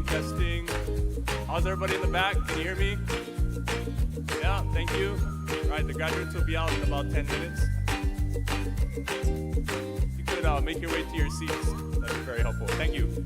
Testing. How's everybody in the back? Can you hear me? Yeah, thank you. All right, the graduates will be out in about 10 minutes. You could make your way to your seats. That'd be very helpful. Thank you.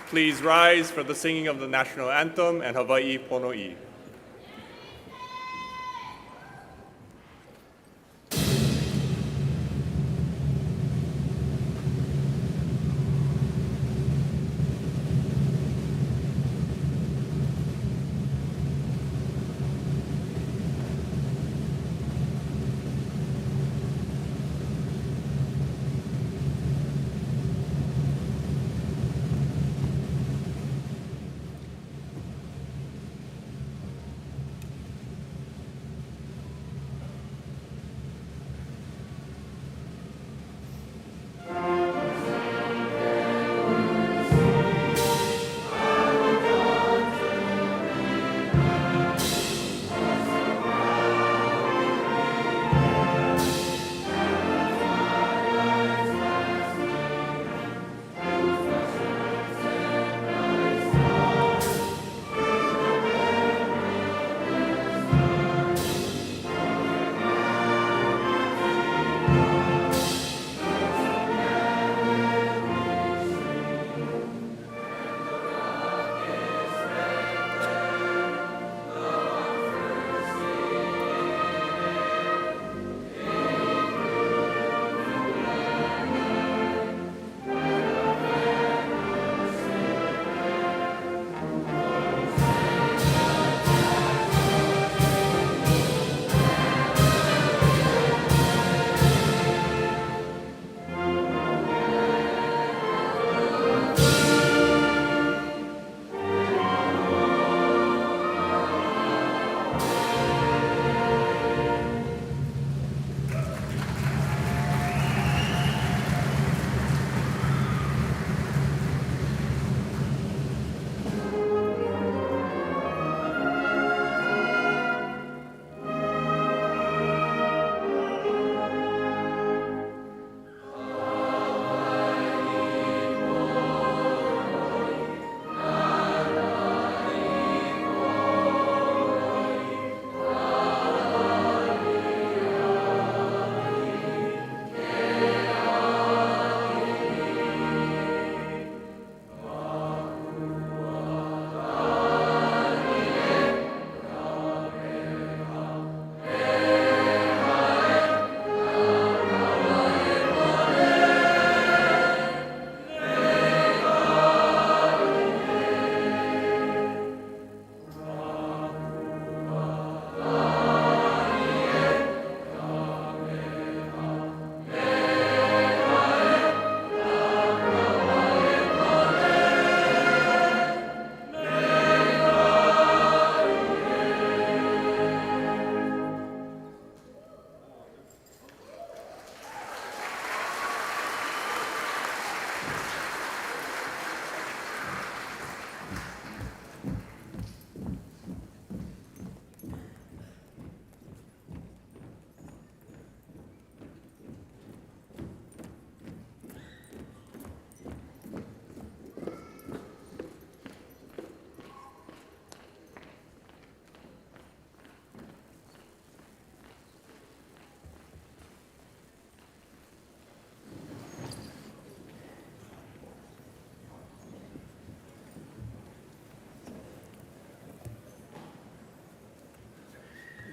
Please rise for the singing of the national anthem and Hawai'i Pono'i.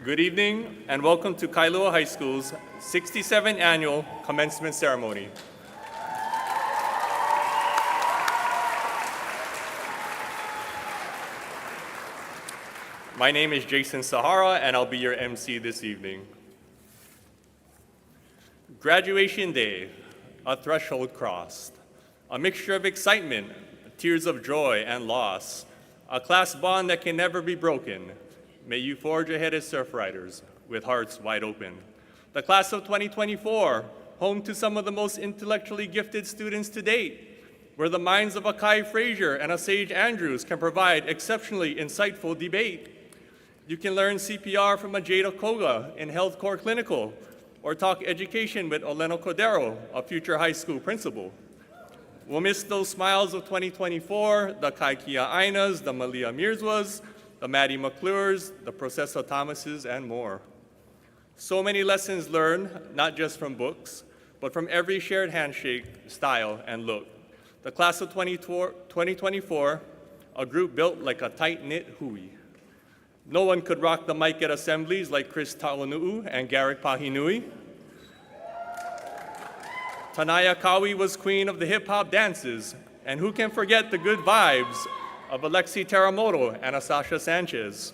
Good evening and welcome to Kailua High School's 67th Annual Commencement Ceremony. My name is Jason Sahara and I'll be your MC this evening. Graduation day, a threshold crossed, a mixture of excitement, tears of joy and loss, a class bond that can never be broken. May you forge ahead as surf riders with hearts wide open. The class of 2024, home to some of the most intellectually gifted students to date, where the minds of a Kai Frazier and a Sage Andrews can provide exceptionally insightful debate. You can learn CPR from a Jada Koga in Health Core Clinical, or talk education with Oleno Cordero, a future high school principal. We'll miss those smiles of 2024, the Kai Kia Ainas, the Malia Mirzwas, the Maddie McClures, the Processa Thomases, and more. So many lessons learned, not just from books, but from every shared handshake, style, and look. The class of 2024, a group built like a tight-knit hui. No one could rock the mic at assemblies like Chris Taonu'u and Garrick Pahinui. Tanaya Kawi was queen of the hip-hop dances, and who can forget the good vibes of Alexi Teramoto and Asasha Sanchez.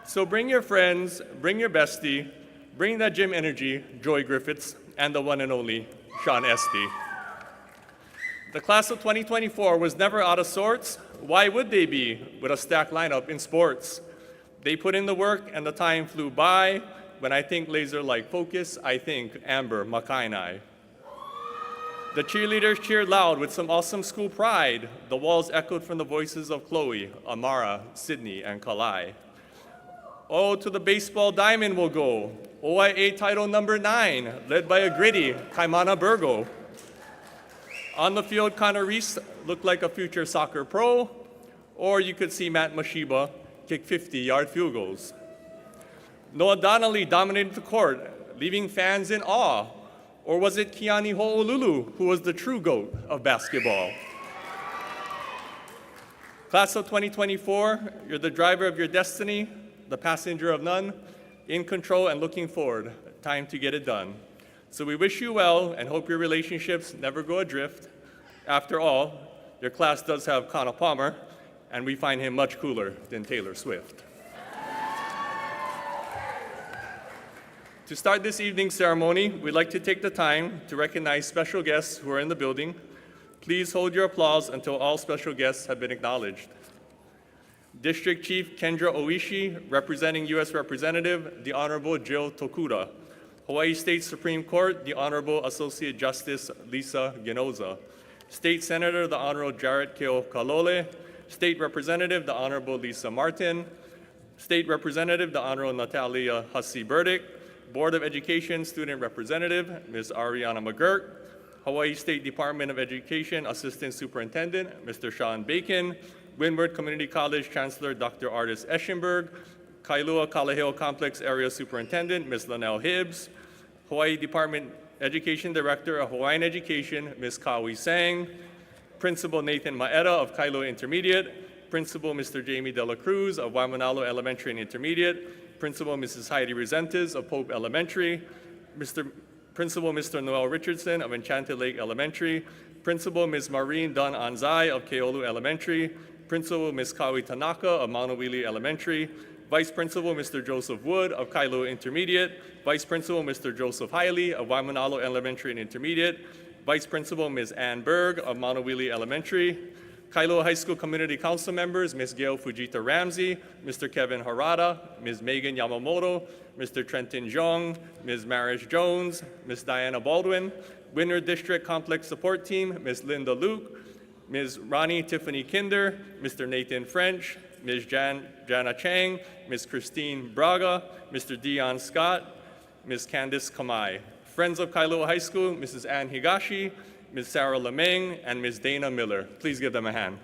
So bring your friends, bring your bestie, bring that gym energy, Joy Griffiths, and the one and only Sean Esty. The class of 2024 was never out of sorts. Why would they be with a stacked lineup in sports? They put in the work and the time flew by. When I think laser-like focus, I think Amber Makainai. The cheerleaders cheered loud with some awesome school pride. The walls echoed from the voices of Chloe, Amara, Sydney, and Kalai. Oh, to the baseball diamond will go. OIA title number 9, led by a gritty Kaimana Burgo. On the field, Connor Reese looked like a future soccer pro, or you could see Matt Mashiba kick 50-yard field goals. Noah Donnelly dominated the court, leaving fans in awe. Or was it Kiani Ho'olulu who was the true GOAT of basketball? Class of 2024, you're the driver of your destiny, the passenger of none, in control and looking forward. Time to get it done. So we wish you well and hope your relationships never go adrift. After all, your class does have Connor Palmer, and we find him much cooler than Taylor Swift. To start this evening's ceremony, we'd like to take the time to recognize special guests who are in the building. Please hold your applause until all special guests have been acknowledged. District Chief Kendra Oishi, representing U.S. Representative, the Honorable Jill Tokuda. Hawaii State Supreme Court, the Honorable Associate Justice Lisa Ginoza. State Senator, the Honorable Jarrett Keo Kalole. State Representative, the Honorable Lisa Martin. State Representative, the Honorable Natalia Hussey-Burdick. Board of Education Student Representative, Ms. Ariana McGurk. Hawaii State Department of Education Assistant Superintendent, Mr. Sean Bacon. Windward Community College Chancellor, Dr. Artis Eschenberg. Kailua Kalaheo Complex Area Superintendent, Ms. Linnell Hibbs. Hawaii Department Education Director of Hawaiian Education, Ms. Kawi Sang. Principal Nathan Maeda of Kailua Intermediate. Principal Mr. Jamie De La Cruz of Waimanalo Elementary and Intermediate. Principal Mrs. Heidi Resentes of Pope Elementary. Principal Mr. Noel Richardson of Enchanted Lake Elementary. Principal Ms. Maureen Dunn Anzai of Keolu Elementary. Principal Ms. Kawi Tanaka of Maunawili Elementary. Vice Principal Mr. Joseph Wood of Kailua Intermediate. Vice Principal Mr. Joseph Hiley of Waimanalo Elementary and Intermediate. Vice Principal Ms. Ann Berg of Maunawili Elementary. Kailua High School Community Council members, Ms. Gail Fujita Ramsey, Mr. Kevin Harada, Ms. Megan Yamamoto, Mr. Trenton Jong, Ms. Marish Jones, Ms. Diana Baldwin, Winter District Complex Support Team, Ms. Linda Luke, Ms. Ronnie Tiffany Kinder, Mr. Nathan French, Ms. Jana Chang, Ms. Christine Braga, Mr. Dion Scott, Ms. Candice Kamai. Friends of Kailua High School, Mrs. Ann Higashi, Ms. Sarah Lemeng, and Ms. Dana Miller. Please give them a hand.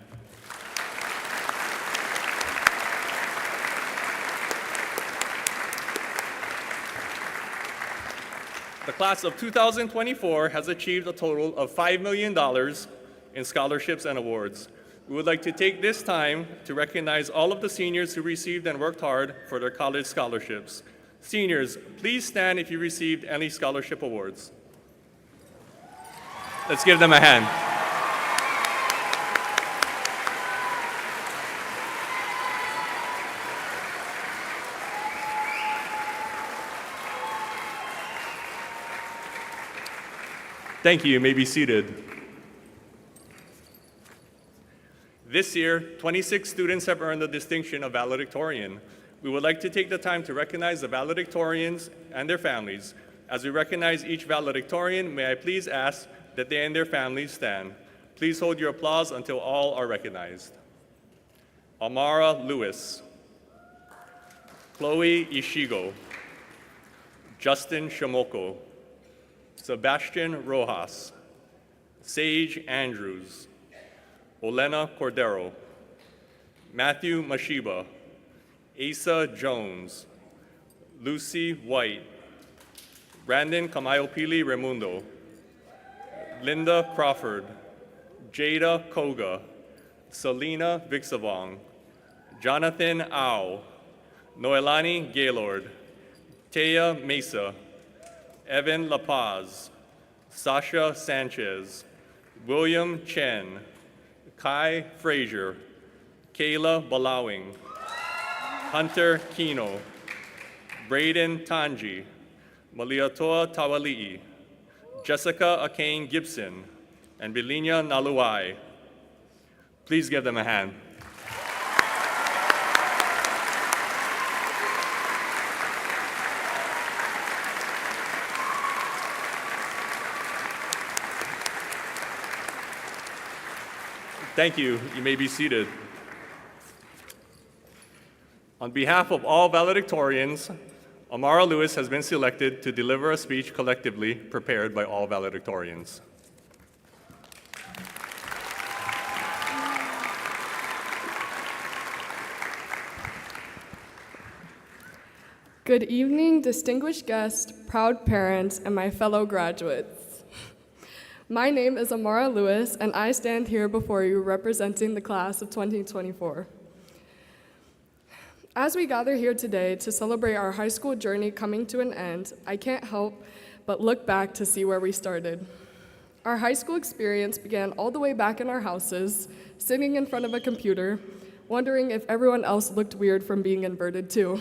The class of 2024 has achieved a total of $5 million in scholarships and awards. We would like to take this time to recognize all of the seniors who received and worked hard for their college scholarships. Seniors, please stand if you received any scholarship awards. Let's give them a hand. Thank you. You may be seated. This year, 26 students have earned the distinction of Valedictorian. We would like to take the time to recognize the valedictorians and their families. As we recognize each valedictorian, may I please ask that they and their families stand. Please hold your applause until all are recognized. Amara Lewis, Chloe Ishigo, Justin Shimoko, Sebastian Rojas, Sage Andrews, Olena Cordero, Matthew Mashiba, Asa Jones, Lucy White, Brandon Kamaiopili Remundo, Linda Crawford, Jada Koga, Selena Vixavong, Jonathan Au, Noelani Gaylord, Taya Mesa, Evan La Paz, Sasha Sanchez, William Chen, Kai Frazier, Kayla Balawing, Hunter Kino, Braden Tanji, Maliatoa Tawali'i, Jessica Akane Gibson, and Bilinia Naluai. Please give them a hand. Thank you. You may be seated. On behalf of all valedictorians, Amara Lewis has been selected to deliver a speech collectively prepared by all valedictorians. Good evening, distinguished guests, proud parents, and my fellow graduates. My name is Amara Lewis, and I stand here before you representing the class of 2024. As we gather here today to celebrate our high school journey coming to an end, I can't help but look back to see where we started. Our high school experience began all the way back in our houses, sitting in front of a computer, wondering if everyone else looked weird from being inverted too.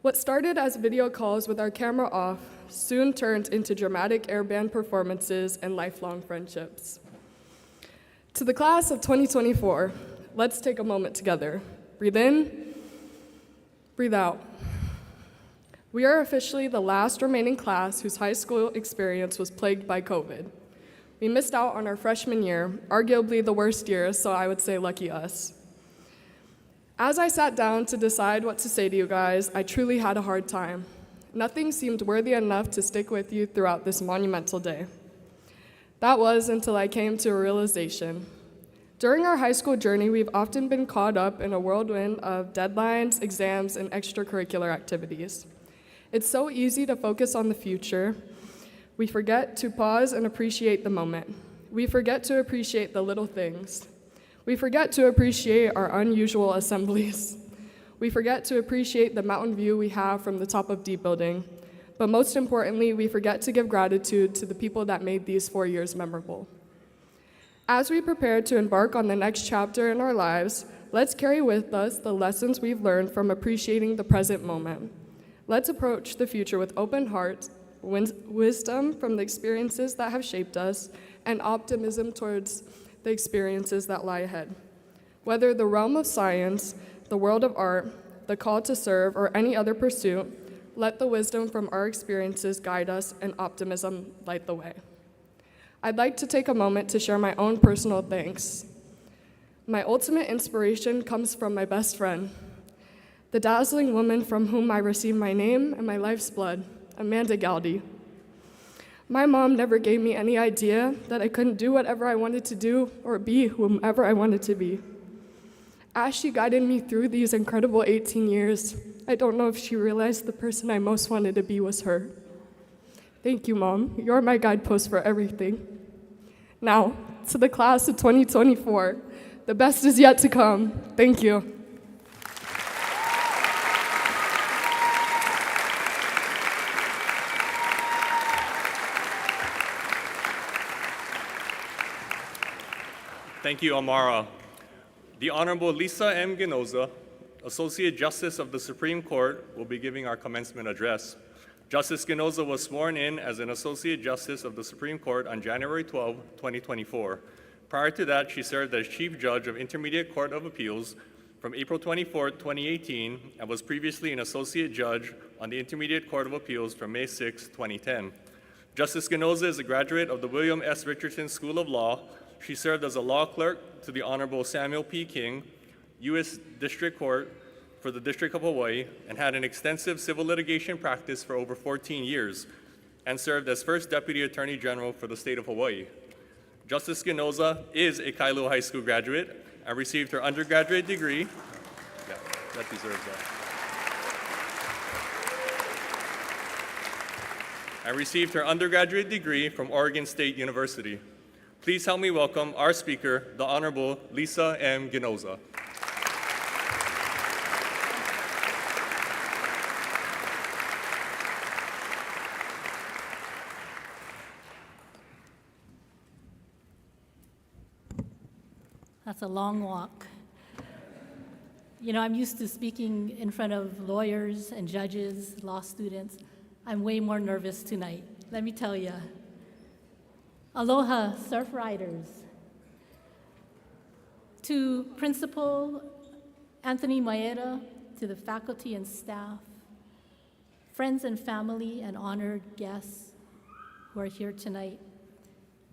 What started as video calls with our camera off soon turned into dramatic airband performances and lifelong friendships. To the class of 2024, let's take a moment together. Breathe in, breathe out. We are officially the last remaining class whose high school experience was plagued by COVID. We missed out on our freshman year, arguably the worst year, so I would say lucky us. As I sat down to decide what to say to you guys, I truly had a hard time. Nothing seemed worthy enough to stick with you throughout this monumental day. That was until I came to a realization. During our high school journey, we've often been caught up in a whirlwind of deadlines, exams, and extracurricular activities. It's so easy to focus on the future. We forget to pause and appreciate the moment. We forget to appreciate the little things. We forget to appreciate our unusual assemblies. We forget to appreciate the mountain view we have from the top of D building. But most importantly, we forget to give gratitude to the people that made these 4 years memorable. As we prepare to embark on the next chapter in our lives, let's carry with us the lessons we've learned from appreciating the present moment. Let's approach the future with open hearts, wisdom from the experiences that have shaped us, and optimism towards the experiences that lie ahead. Whether the realm of science, the world of art, the call to serve, or any other pursuit, let the wisdom from our experiences guide us and optimism light the way. I'd like to take a moment to share my own personal thanks. My ultimate inspiration comes from my best friend, the dazzling woman from whom I received my name and my life's blood, Amanda Galdi. My mom never gave me any idea that I couldn't do whatever I wanted to do or be whomever I wanted to be. As she guided me through these incredible 18 years, I don't know if she realized the person I most wanted to be was her. Thank you, Mom. You're my guidepost for everything. Now, to the class of 2024, the best is yet to come. Thank you. Thank you, Amara. The Honorable Lisa M. Ginoza, Associate Justice of the Supreme Court, will be giving our commencement address. Justice Ginoza was sworn in as an Associate Justice of the Supreme Court on January 12, 2024. Prior to that, she served as Chief Judge of Intermediate Court of Appeals from April 24, 2018, and was previously an Associate Judge on the Intermediate Court of Appeals from May 6, 2010. Justice Ginoza is a graduate of the William S. Richardson School of Law. She served as a law clerk to the Honorable Samuel P. King, U.S. District Court for the District of Hawaii, and had an extensive civil litigation practice for over 14 years, and served as First Deputy Attorney General for the state of Hawaii. Justice Ginoza is a Kailua High School graduate and received her undergraduate degree. Yeah, that deserves that. And received her undergraduate degree from Oregon State University. Please help me welcome our speaker, the Honorable Lisa M. Ginoza. That's a long walk. You know, I'm used to speaking in front of lawyers and judges, law students. I'm way more nervous tonight, let me tell you. Aloha, surf riders. To Principal Anthony Maeda, to the faculty and staff, friends and family and honored guests who are here tonight,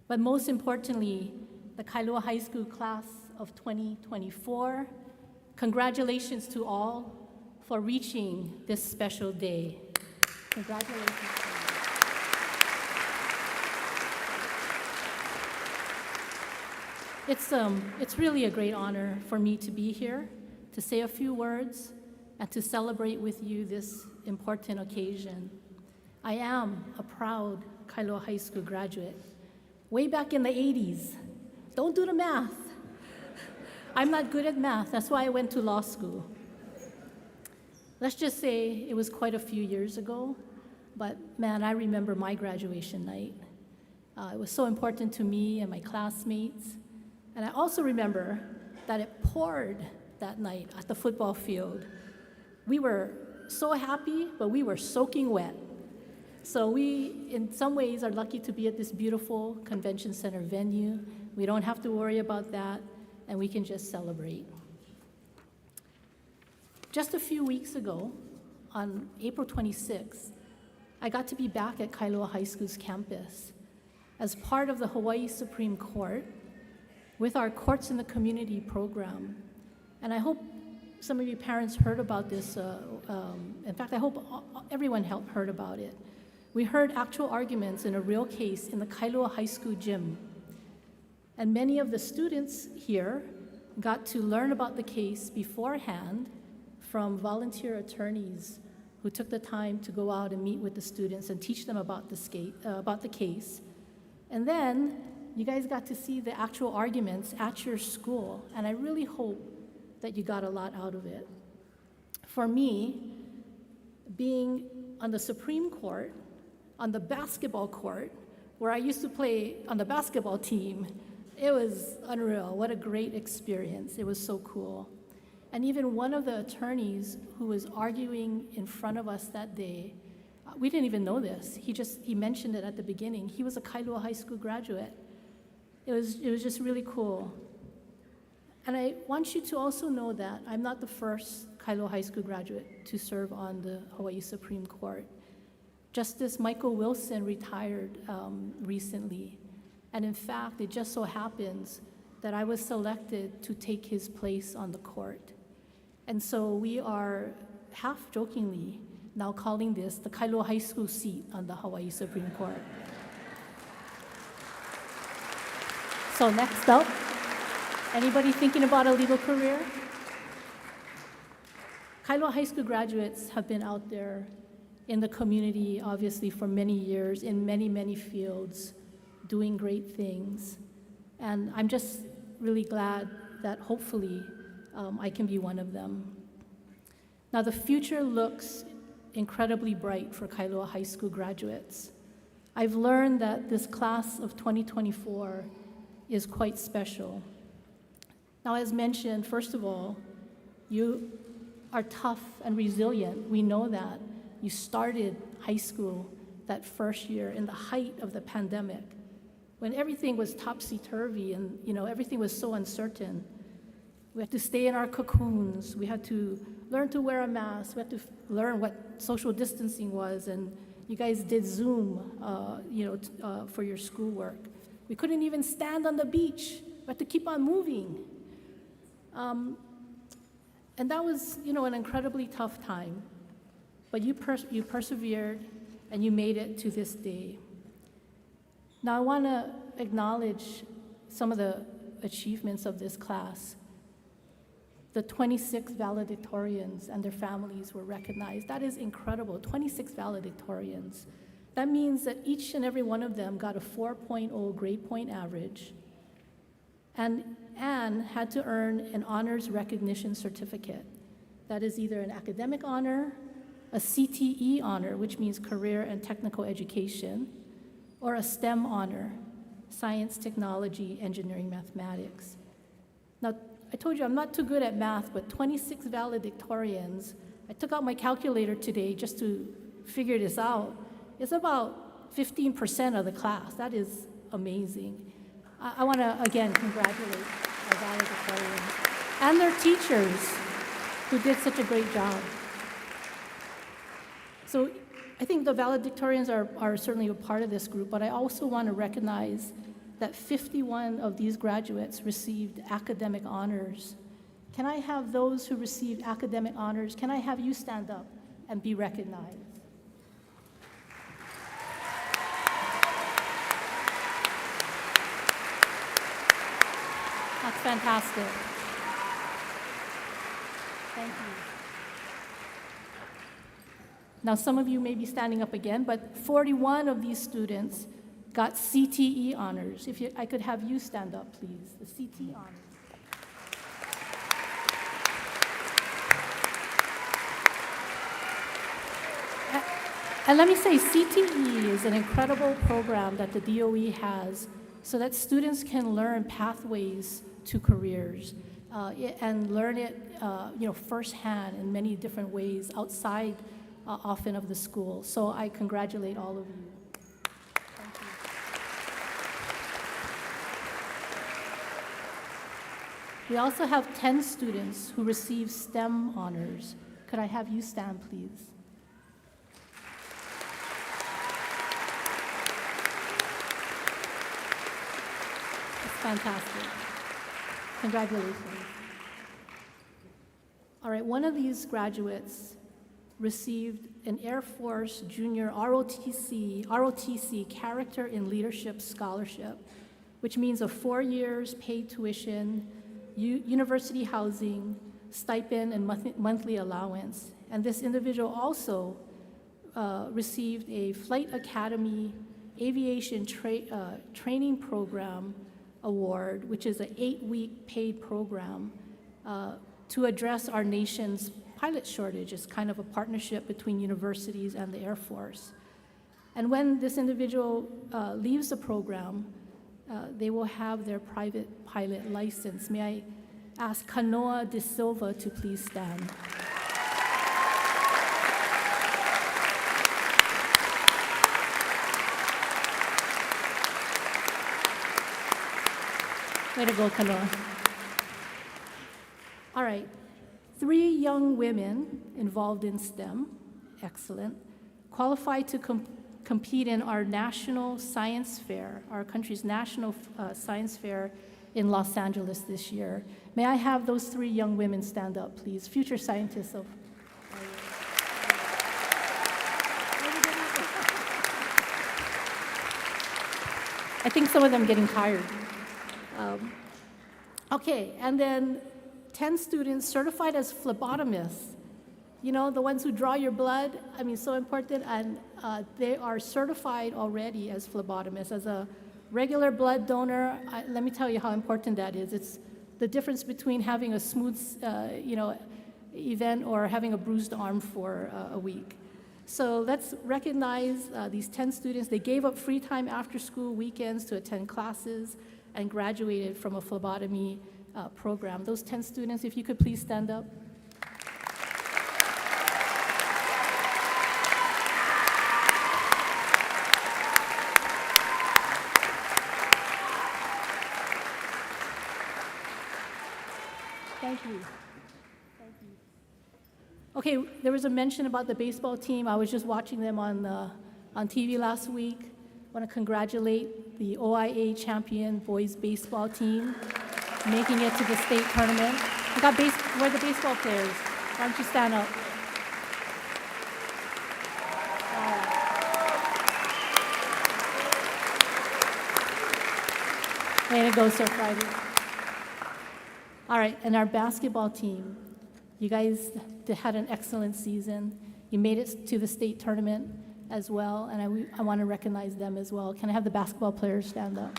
but most importantly, the Kailua High School class of 2024, congratulations to all for reaching this special day. Congratulations. It's really a great honor for me to be here, to say a few words, and to celebrate with you this important occasion. I am a proud Kailua High School graduate. Way back in the 80s, don't do the math. I'm not good at math, that's why I went to law school. Let's just say it was quite a few years ago, but man, I remember my graduation night. It was so important to me and my classmates. And I also remember that it poured that night at the football field. We were so happy, but we were soaking wet. So we, in some ways, are lucky to be at this beautiful convention center venue. We don't have to worry about that, and we can just celebrate. Just a few weeks ago, on April 26th, I got to be back at Kailua High School's campus as part of the Hawai'i Supreme Court with our Courts in the Community program. And I hope some of you parents heard about this. In fact, I hope everyone heard about it. We heard actual arguments in a real case in the Kailua High School gym. And many of the students here got to learn about the case beforehand from volunteer attorneys who took the time to go out and meet with the students and teach them about the case. And then you guys got to see the actual arguments at your school, and I really hope that you got a lot out of it. For me, being on the Supreme Court, on the basketball court, where I used to play on the basketball team, it was unreal. What a great experience. It was so cool. And even one of the attorneys who was arguing in front of us that day, we didn't even know this. He mentioned it at the beginning. He was a Kailua High School graduate. It was just really cool. And I want you to also know that I'm not the first Kailua High School graduate to serve on the Hawai'i Supreme Court. Justice Michael Wilson retired recently. And in fact, it just so happens that I was selected to take his place on the court. And so we are half-jokingly now calling this the Kailua High School seat on the Hawai'i Supreme Court. So next up, anybody thinking about a legal career? Kailua High School graduates have been out there in the community, obviously, for many years, in many, many fields, doing great things. And I'm just really glad that hopefully I can be one of them. Now, the future looks incredibly bright for Kailua High School graduates. I've learned that this class of 2024 is quite special. Now, as mentioned, first of all, you are tough and resilient. We know that. You started high school that first year in the height of the pandemic, when everything was topsy-turvy and everything was so uncertain. We had to stay in our cocoons. We had to learn to wear a mask. We had to learn what social distancing was, and you guys did Zoom, for your schoolwork. We couldn't even stand on the beach. We had to keep on moving. And that was, an incredibly tough time. But you persevered, and you made it to this day. Now, I want to acknowledge some of the achievements of this class. The 26 valedictorians and their families were recognized. That is incredible, 26 valedictorians. That means that each and every one of them got a 4.0 grade point average, and Anne had to earn an honors recognition certificate. That is either an academic honor, a CTE honor, which means career and technical education, or a STEM honor, science, technology, engineering, mathematics. Now, I told you I'm not too good at math, but 26 valedictorians, I took out my calculator today just to figure this out. It's about 15% of the class. That is amazing. I want to, again, congratulate our valedictorians and their teachers who did such a great job. So I think the valedictorians are certainly a part of this group, but I also want to recognize that 51 of these graduates received academic honors. Can I have those who received academic honors, can I have you stand up and be recognized? That's fantastic. Thank you. Now, some of you may be standing up again, but 41 of these students got CTE honors. If I could have you stand up, please, the CTE honors. And let me say, CTE is an incredible program that the DOE has so that students can learn pathways to careers and learn it firsthand in many different ways outside often of the school. So I congratulate all of you. Thank you. We also have 10 students who received STEM honors. Could I have you stand, please? Fantastic. Congratulations. All right, one of these graduates received an Air Force Junior ROTC Character in Leadership Scholarship, which means a 4 years paid tuition, university housing, stipend, and monthly allowance. And this individual also received a Flight Academy Aviation Training Program Award, which is an 8-week paid program to address our nation's pilot shortage. It's kind of a partnership between universities and the Air Force. And when this individual leaves the program, they will have their private pilot license. May I ask Kanoa De Silva to please stand. Way to go, Kanoa. All right, 3 young women involved in STEM, excellent, qualified to compete in our national science fair, our country's national science fair in Los Angeles this year. May I have those 3 young women stand up, please? Future scientists of... I think some of them getting tired. Okay, and then 10 students certified as phlebotomists. You know, the ones who draw your blood, I mean, so important, and they are certified already as phlebotomists. As a regular blood donor, let me tell you how important that is. It's the difference between having a smooth, event or having a bruised arm for a week. So let's recognize these 10 students. They gave up free time after school, weekends to attend classes, and graduated from a phlebotomy program. Those 10 students, if you could please stand up. Thank you. Thank you. Okay, there was a mention about the baseball team. I was just watching them on TV last week. I want to congratulate the OIA champion boys baseball team, making it to the state tournament. Where are the baseball players? Why don't you stand up? Way to go, Sir Friday. All right, and our basketball team, you guys had an excellent season. You made it to the state tournament. as well, and I want to recognize them as well. Can I have the basketball players stand up?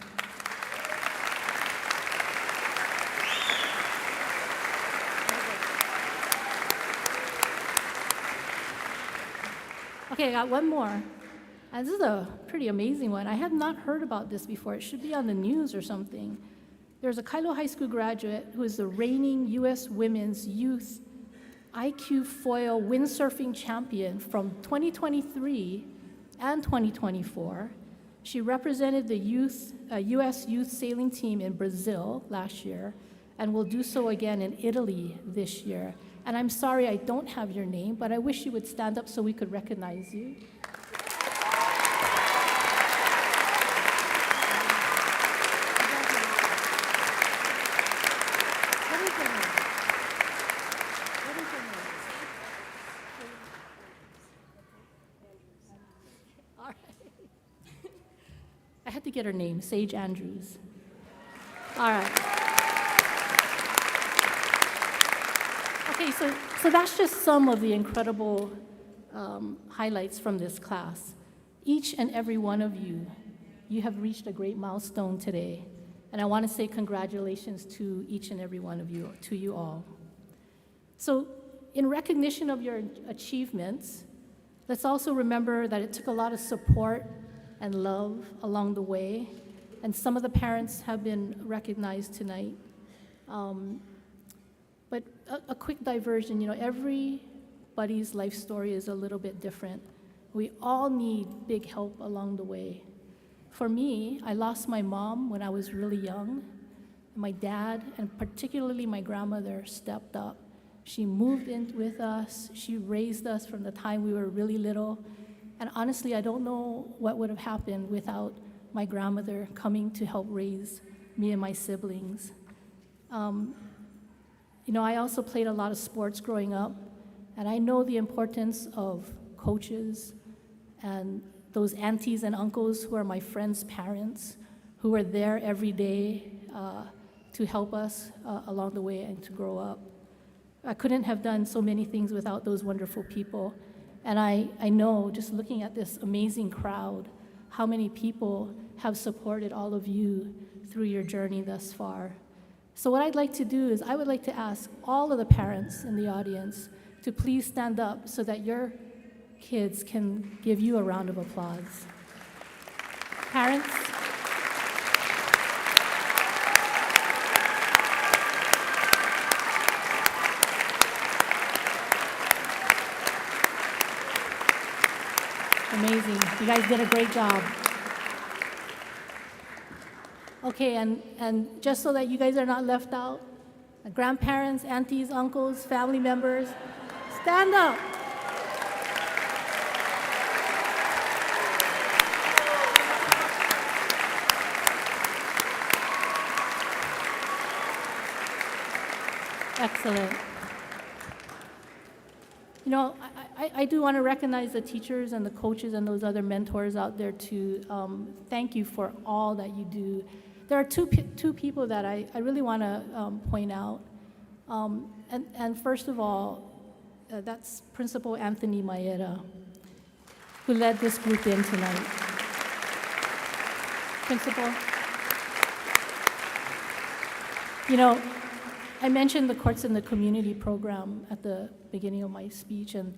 Okay, I got one more. And this is a pretty amazing one. I have not heard about this before. It should be on the news or something. There's a Kailua High School graduate who is the reigning U.S. Women's Youth IQ Foil Windsurfing Champion from 2023 and 2024. She represented the U.S. Youth Sailing Team in Brazil last year and will do so again in Italy this year. And I'm sorry I don't have your name, but I wish you would stand up so we could recognize you. I had to get her name, Sage Andrews. All right. Okay, so that's just some of the incredible highlights from this class. Each and every one of you, you have reached a great milestone today. And I want to say congratulations to each and every one of you, to you all. So in recognition of your achievements, let's also remember that it took a lot of support and love along the way. And some of the parents have been recognized tonight. But a quick diversion, everybody's life story is a little bit different. We all need big help along the way. For me, I lost my mom when I was really young. My dad, and particularly my grandmother, stepped up. She moved in with us. She raised us from the time we were really little. And honestly, I don't know what would have happened without my grandmother coming to help raise me and my siblings. I also played a lot of sports growing up, and I know the importance of coaches and those aunties and uncles who are my friends' parents, who are there every day to help us along the way and to grow up. I couldn't have done so many things without those wonderful people. And I know, just looking at this amazing crowd, how many people have supported all of you through your journey thus far. So what I'd like to do is I would like to ask all of the parents in the audience to please stand up so that your kids can give you a round of applause. Parents? Amazing. You guys did a great job. Okay, and just so that you guys are not left out, grandparents, aunties, uncles, family members, stand up. Excellent. I do want to recognize the teachers and the coaches and those other mentors out there too. Thank you for all that you do. There are two people that I really want to point out. And first of all, that's Principal Anthony Maeda, who led this group in tonight. Principal. I mentioned the Courts in the Community program at the beginning of my speech, and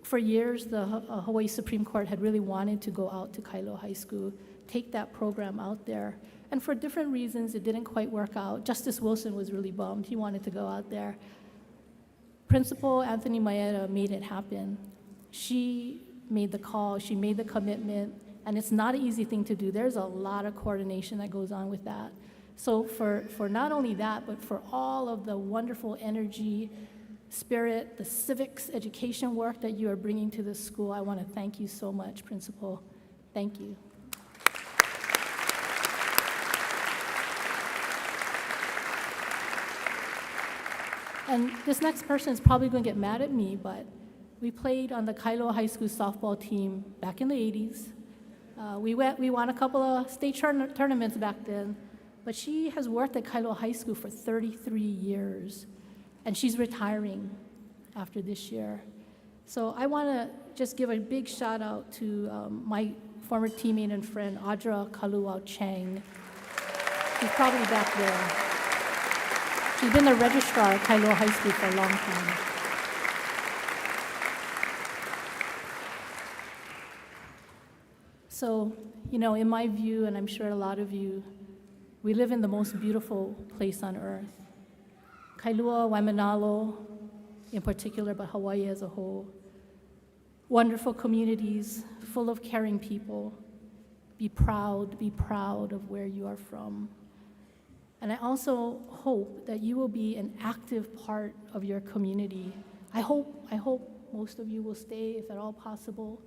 for years, the Hawaii Supreme Court had really wanted to go out to Kailua High School, take that program out there. And for different reasons, it didn't quite work out. Justice Wilson was really bummed. He wanted to go out there. Principal Anthony Maeda made it happen. She made the call, she made the commitment, and it's not an easy thing to do. There's a lot of coordination that goes on with that. So for not only that, but for all of the wonderful energy, spirit, the civics education work that you are bringing to this school, I want to thank you so much, Principal. Thank you. And this next person is probably going to get mad at me, but we played on the Kailua High School softball team back in the 80s. We won a couple of state tournaments back then, but she has worked at Kailua High School for 33 years, and she's retiring after this year. So I want to just give a big shout out to my former teammate and friend, Audra Kailua Chang. She's probably back there. She's been the registrar at Kailua High School for a long time. So, in my view, and I'm sure a lot of you, we live in the most beautiful place on earth. Kailua, Waimanalo in particular, but Hawaii as a whole. Wonderful communities, full of caring people. Be proud of where you are from. And I also hope that you will be an active part of your community. I hope most of you will stay, if at all possible.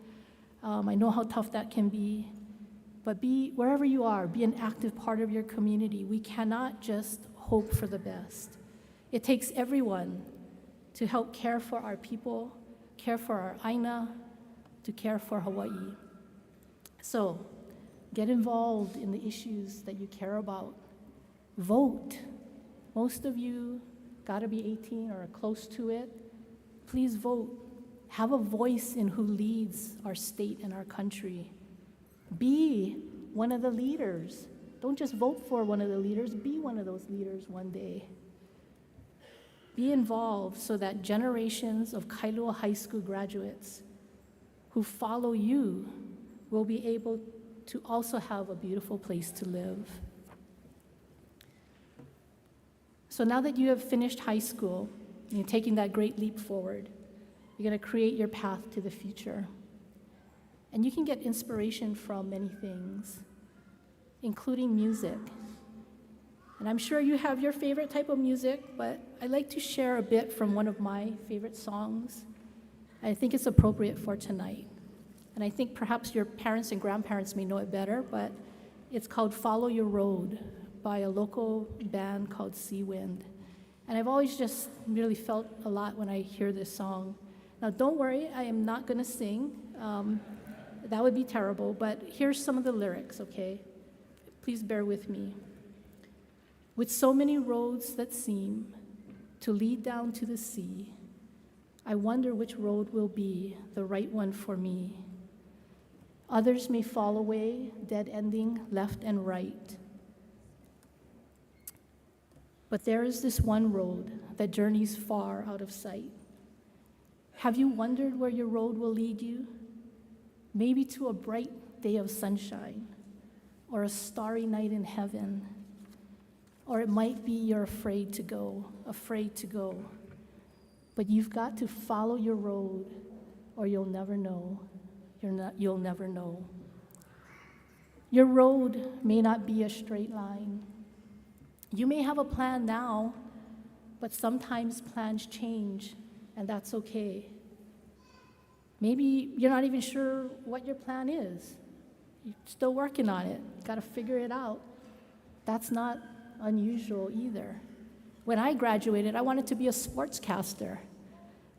I know how tough that can be, but wherever you are, be an active part of your community. We cannot just hope for the best. It takes everyone to help care for our people, care for our aina, to care for Hawaii. So, get involved in the issues that you care about. Vote. Most of you gotta be 18 or close to it. Please vote. Have a voice in who leads our state and our country. Be one of the leaders. Don't just vote for one of the leaders, be one of those leaders one day. Be involved so that generations of Kailua High School graduates who follow you will be able to also have a beautiful place to live. So now that you have finished high school, and you're taking that great leap forward, you're going to create your path to the future. And you can get inspiration from many things, including music. And I'm sure you have your favorite type of music, but I'd like to share a bit from one of my favorite songs. I think it's appropriate for tonight. And I think perhaps your parents and grandparents may know it better, but it's called Follow Your Road by a local band called Sea Wind. And I've always just really felt a lot when I hear this song. Now, don't worry, I am not going to sing. That would be terrible, but here's some of the lyrics, okay? Please bear with me. With so many roads that seem to lead down to the sea, I wonder which road will be the right one for me. Others may fall away, dead-ending left and right. But there is this one road that journeys far out of sight. Have you wondered where your road will lead you? Maybe to a bright day of sunshine, or a starry night in heaven. Or it might be you're afraid to go. But you've got to follow your road, or you'll never know. You'll never know. Your road may not be a straight line. You may have a plan now, but sometimes plans change, and that's okay. Maybe you're not even sure what your plan is. You're still working on it. Got to figure it out. That's not unusual either. When I graduated, I wanted to be a sportscaster.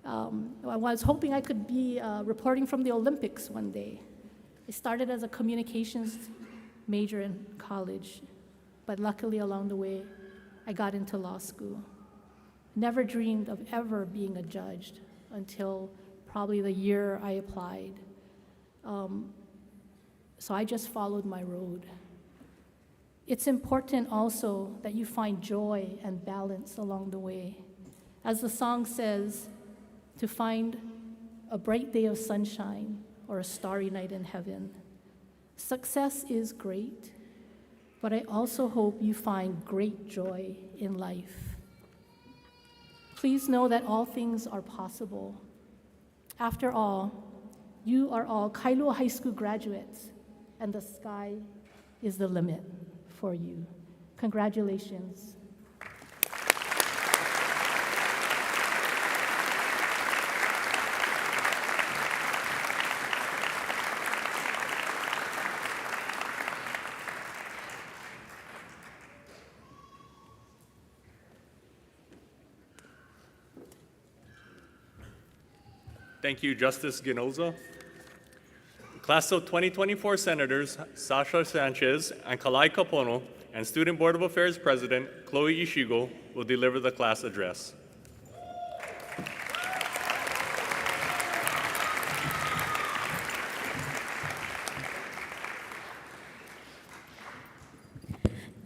I was hoping I could be reporting from the Olympics one day. I started as a communications major in college, but luckily along the way, I got into law school. Never dreamed of ever being a judge until probably the year I applied. So I just followed my road. It's important also that you find joy and balance along the way. As the song says, to find a bright day of sunshine or a starry night in heaven. Success is great, but I also hope you find great joy in life. Please know that all things are possible. After all, you are all Kailua High School graduates, and the sky is the limit for you. Congratulations. Thank you, Justice Ginoza. Class of 2024 Senators Sasha Sanchez and Kalai Kapono and Student Board of Affairs President Chloe Ishigo will deliver the class address.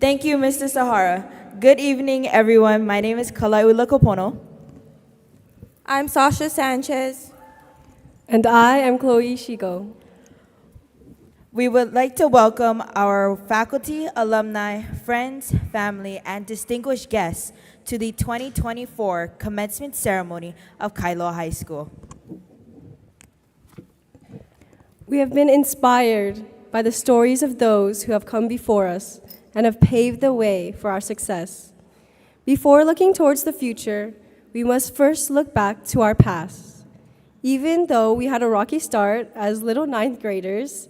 Thank you, Mr. Sahara. Good evening, everyone. My name is Kailua Kopono. I'm Sasha Sanchez. And I am Chloe Shigo. We would like to welcome our faculty, alumni, friends, family, and distinguished guests to the 2024 Commencement Ceremony of Kailua High School. We have been inspired by the stories of those who have come before us and have paved the way for our success. Before looking towards the future, we must first look back to our past. Even though we had a rocky start as little ninth graders,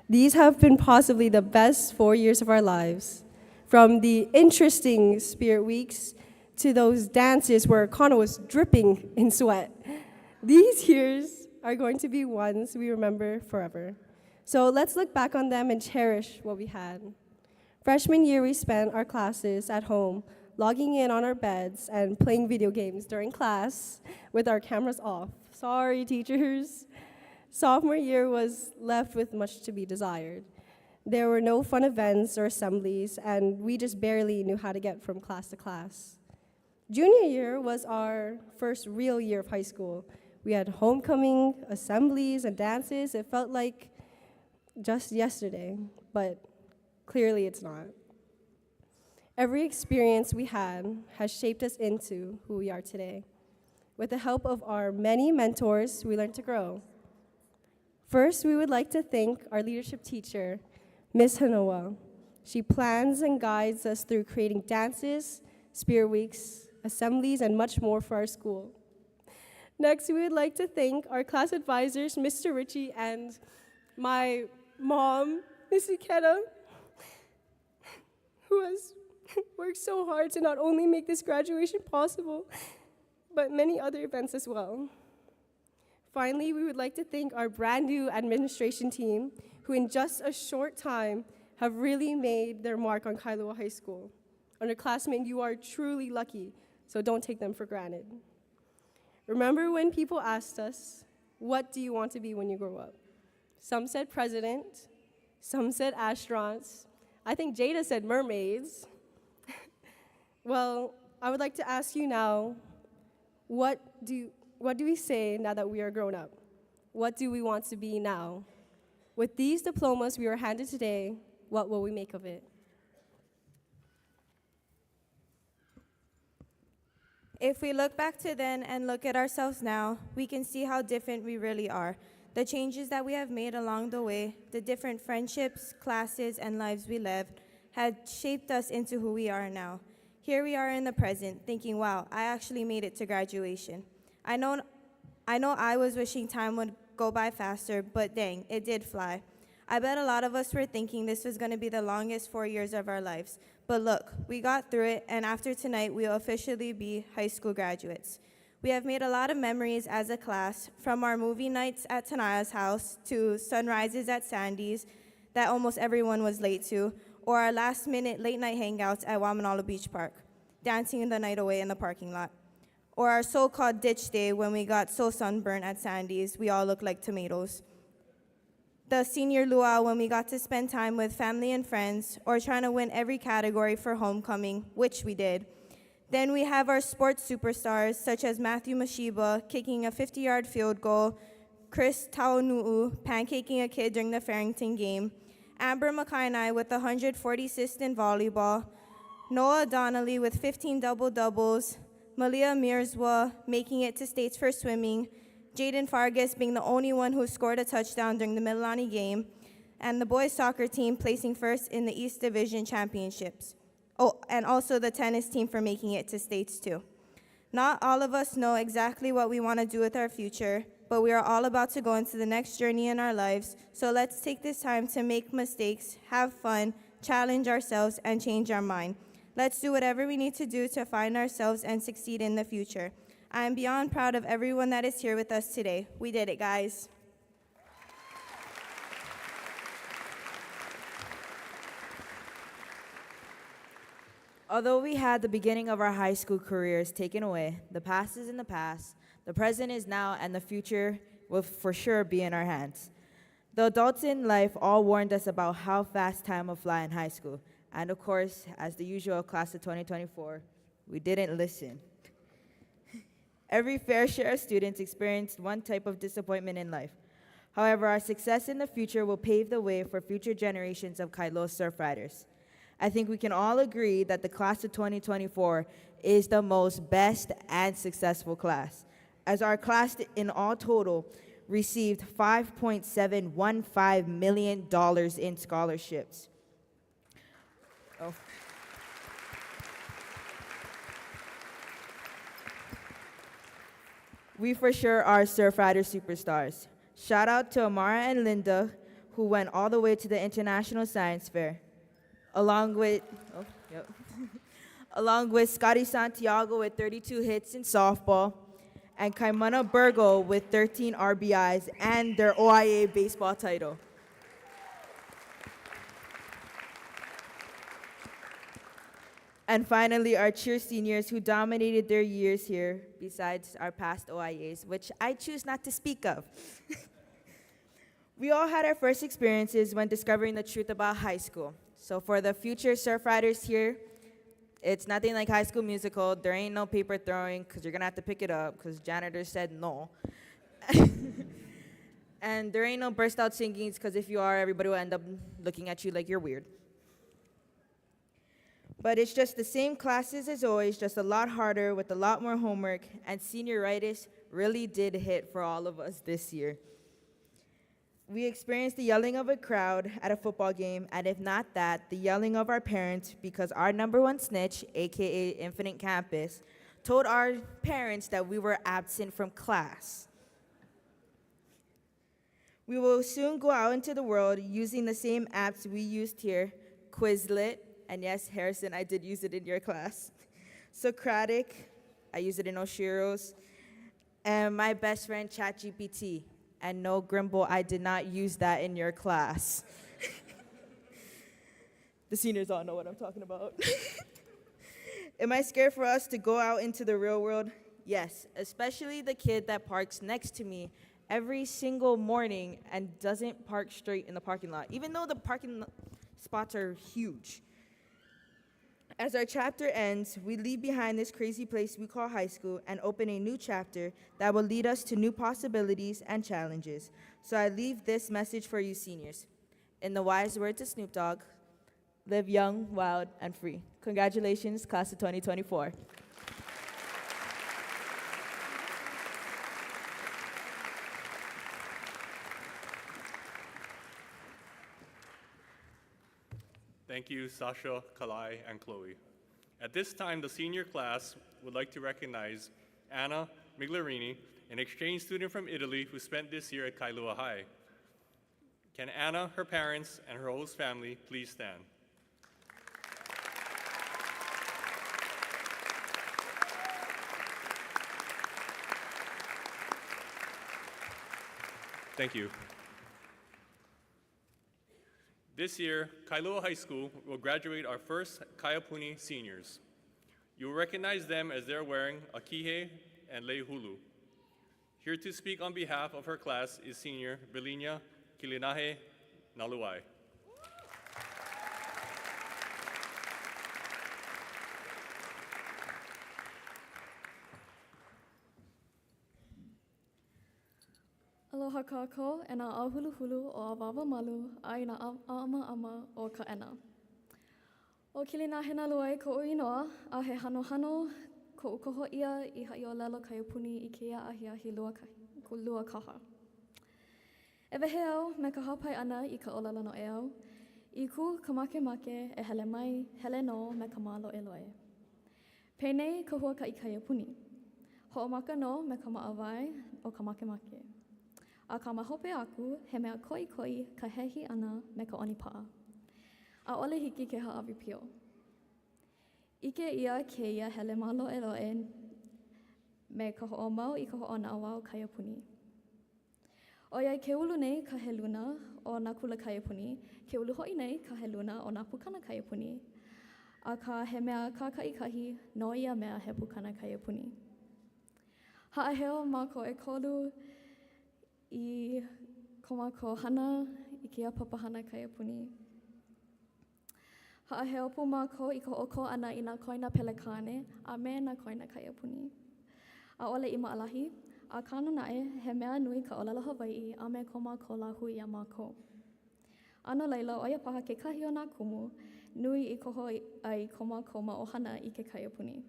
these have been possibly the best 4 years of our lives. From the interesting spirit weeks to those dances where Connor was dripping in sweat. These years are going to be ones we remember forever. So let's look back on them and cherish what we had. Freshman year, we spent our classes at home, logging in on our beds and playing video games during class with our cameras off. Sorry, teachers. Sophomore year was left with much to be desired. There were no fun events or assemblies, and we just barely knew how to get from class to class. Junior year was our first real year of high school. We had homecoming, assemblies, and dances. It felt like just yesterday, but clearly it's not. Every experience we had has shaped us into who we are today. With the help of our many mentors, we learned to grow. First, we would like to thank our leadership teacher, Ms. Hanoa. She plans and guides us through creating dances, spirit weeks, assemblies, and much more for our school. Next, we would like to thank our class advisors, Mr. Ritchie, and my mom, Ms. Ikeda, who has worked so hard to not only make this graduation possible, but many other events as well. Finally, we would like to thank our brand new administration team, who in just a short time have really made their mark on Kailua High School. Underclassmen, you are truly lucky, so don't take them for granted. Remember when people asked us, what do you want to be when you grow up? Some said president, some said astronauts. I think Jada said mermaids. Well, I would like to ask you now, what do we say now that we are grown up? What do we want to be now? With these diplomas we were handed today, what will we make of it? If we look back to then and look at ourselves now, we can see how different we really are. The changes that we have made along the way, the different friendships, classes, and lives we lived, had shaped us into who we are now. Here we are in the present, thinking, wow, I actually made it to graduation. I know I was wishing time would go by faster, but dang, it did fly. I bet a lot of us were thinking this was going to be the longest 4 years of our lives. But look, we got through it, and after tonight, we'll officially be high school graduates. We have made a lot of memories as a class, from our movie nights at Tanaya's house to sunrises at Sandy's that almost everyone was late to, or our last-minute late-night hangouts at Waimanalo Beach Park, dancing the night away in the parking lot. Or our so-called ditch day when we got so sunburned at Sandy's, we all looked like tomatoes. The senior luau when we got to spend time with family and friends, or trying to win every category for homecoming, which we did. Then we have our sports superstars, such as Matthew Mashiba kicking a 50-yard field goal, Chris Taunu'u pancaking a kid during the Farrington game, Amber Makainai with 140 assists in volleyball, Noah Donnelly with 15 double-doubles, Malia Mirzwa making it to states for swimming, Jaden Fargas being the only one who scored a touchdown during the Mililani game, and the boys soccer team placing first in the East Division Championships. Oh, and also the tennis team for making it to states too. Not all of us know exactly what we want to do with our future, but we are all about to go into the next journey in our lives, so let's take this time to make mistakes, have fun, challenge ourselves, and change our mind. Let's do whatever we need to do to find ourselves and succeed in the future. I am beyond proud of everyone that is here with us today. We did it, guys. Although we had the beginning of our high school careers taken away, the past is in the past, the present is now, and the future will for sure be in our hands. The adults in life all warned us about how fast time will fly in high school. And of course, as the usual class of 2024, we didn't listen. Every fair share of students experienced one type of disappointment in life. However, our success in the future will pave the way for future generations of Kailua surf riders. I think we can all agree that the class of 2024 is the most best and successful class, as our class in all total received $5.715 million in scholarships. Oh. We for sure are surf rider superstars. Shout out to Amara and Linda, who went all the way to the International Science Fair, along with Scotty Santiago with 32 hits in softball, and Kaimana Burgo with 13 RBIs and their OIA baseball title. And finally, our cheer seniors who dominated their years here, besides our past OIAs, which I choose not to speak of. We all had our first experiences when discovering the truth about high school. So for the future surf riders here, it's nothing like High School Musical. There ain't no paper throwing because you're going to have to pick it up because janitor said no. And there ain't no burst out singings because if you are, everybody will end up looking at you like you're weird. But it's just the same classes as always, just a lot harder with a lot more homework, and senioritis really did hit for all of us this year. We experienced the yelling of a crowd at a football game, and if not that, the yelling of our parents because our number one snitch, aka Infinite Campus, told our parents that we were absent from class. We will soon go out into the world using the same apps we used here, Quizlet, and yes, Harrison, I did use it in your class. Socratic, I use it in Oshiro's, and my best friend, ChatGPT. And no, Grimble, I did not use that in your class. The seniors all know what I'm talking about. Am I scared for us to go out into the real world? Yes, especially the kid that parks next to me every single morning and doesn't park straight in the parking lot, even though the parking spots are huge. As our chapter ends, we leave behind this crazy place we call high school and open a new chapter that will lead us to new possibilities and challenges. So I leave this message for you seniors. In the wise words of Snoop Dogg, live young, wild, and free. Congratulations, class of 2024. Thank you, Sasha, Kalai, and Chloe. At this time, the senior class would like to recognize Anna Miglarini, an exchange student from Italy who spent this year at Kailua High. Can Anna, her parents, and her host family please stand? Thank you. This year, Kailua High School will graduate our first Kaiapuni seniors. You will recognize them as they're wearing a kihe and leihulu. Here to speak on behalf of her class is senior Belinia Kilinahe Naluai. Aloha kākou, e nā āhuluhulu o Awawa Malu, ai nā āama o ka ena. O Kilina he naluai ko inoa, a he hano ko ukoho ia I hai o lelo Kaiapuni I kia ahiahi lua kaha. E wehe au me ka haupai ana I ka olala no e au, I ku ka make e hele mai, hele no me ka malo e loe. Pēnei ka hua ka I Kaiapuni. Ho'omaka no me ka maawai o ka make. A ka mahope aku, he mea koi ka hehi ana me ka onipa'a. A ole hiki ke ha'awi pio. Ike ia ke ia hele malo e loe me ka ho'omau I ka ho'onawa o Kaiapuni. O iai ke ulu nei ka he luna o nā kula Kaiapuni, ke ulu hoi nei ka he luna o nā pukana Kaiapuni. A ka he mea kākaikahi no ia mea he pukana Kaiapuni. Ha'aheo mako e kolu I Ko mākou hana I kia papahana Kaiapuni. Ha'aheo pū mākou I ka oko ana I nā koina pelekane a me nā koina Kaiapuni. A ole I maalahi, a kāna nae he mea nui ka olala Hawai'i a me ko mākou la hui a mākou. Ano leila oia paha ke kahi o nā kumu, nui I koho ai ko mākou ma ohana I ke Kaiapuni.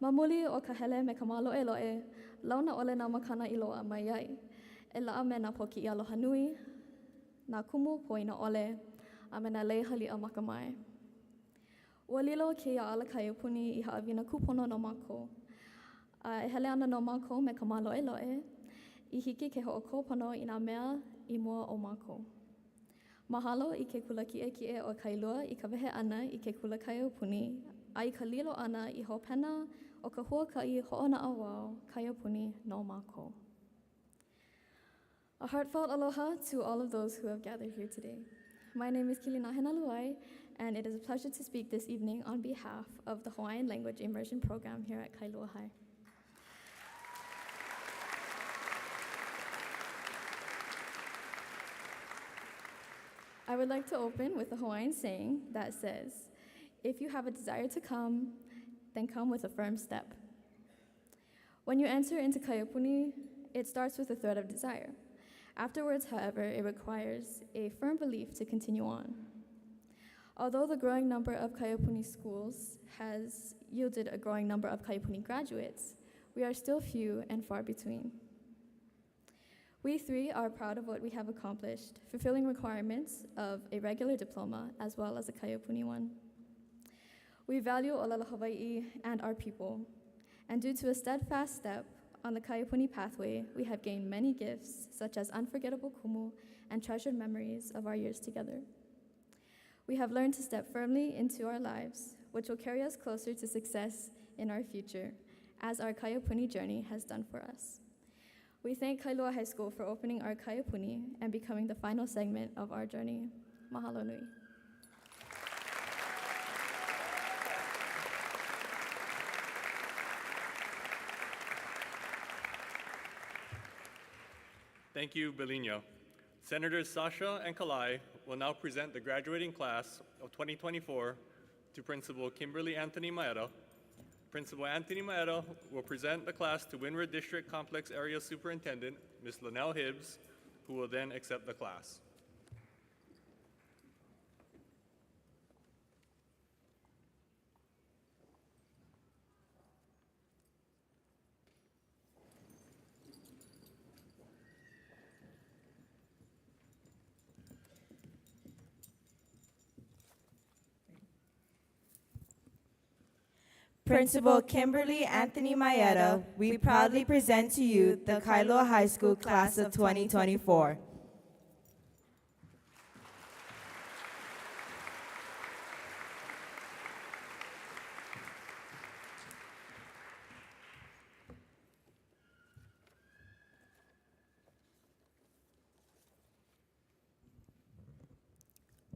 Mamuli o ka hele me ka māloe loe, launa ole nā makana I loa mai ai. E laa me nā poki I aloha nui, nā kumu poi na ole, a me nā lei hali a makamai. Ua lilo ke ia ala Kaiapuni I haawina kupono no mākou. E hele ana no mākou me ka māloe loe, I hiki ke ho'okopono I nā mea I mua o mākou. Mahalo I ke kula kie o Kailua I ka wehe ana I ke kula Kaiapuni, a I ka lilo ana I hopena o ka huakai ho'ona awao Kaiapuni no mākou. A heartfelt aloha to all of those who have gathered here today. My name is Kilinahena Luai, and it is a pleasure to speak this evening on behalf of the Hawaiian Language Immersion Program here at Kailua High. I would like to open with a Hawaiian saying that says, if you have a desire to come, then come with a firm step. When you enter into Kaiapuni, it starts with a thread of desire. Afterwards, however, it requires a firm belief to continue on. Although the growing number of Kaiapuni schools has yielded a growing number of Kaiapuni graduates, we are still few and far between. We three are proud of what we have accomplished, fulfilling requirements of a regular diploma as well as a Kaiapuni one. We value Olala Hawai'i and our people, and due to a steadfast step on the Kaiapuni pathway, we have gained many gifts, such as unforgettable kumu and treasured memories of our years together. We have learned to step firmly into our lives, which will carry us closer to success in our future, as our Kaiapuni journey has done for us. We thank Kailua High School for opening our Kaiapuni and becoming the final segment of our journey. Mahalo nui. Thank you, Belinho. Senators Sasha and Kalai will now present the graduating class of 2024 to Principal Kimberly Anthony Maeda. Principal Anthony Maeda will present the class to Windward District Complex Area Superintendent, Ms. Linnell Hibbs, who will then accept the class. Principal Kimberly Anthony Maeda, we proudly present to you the Kailua High School Class of 2024.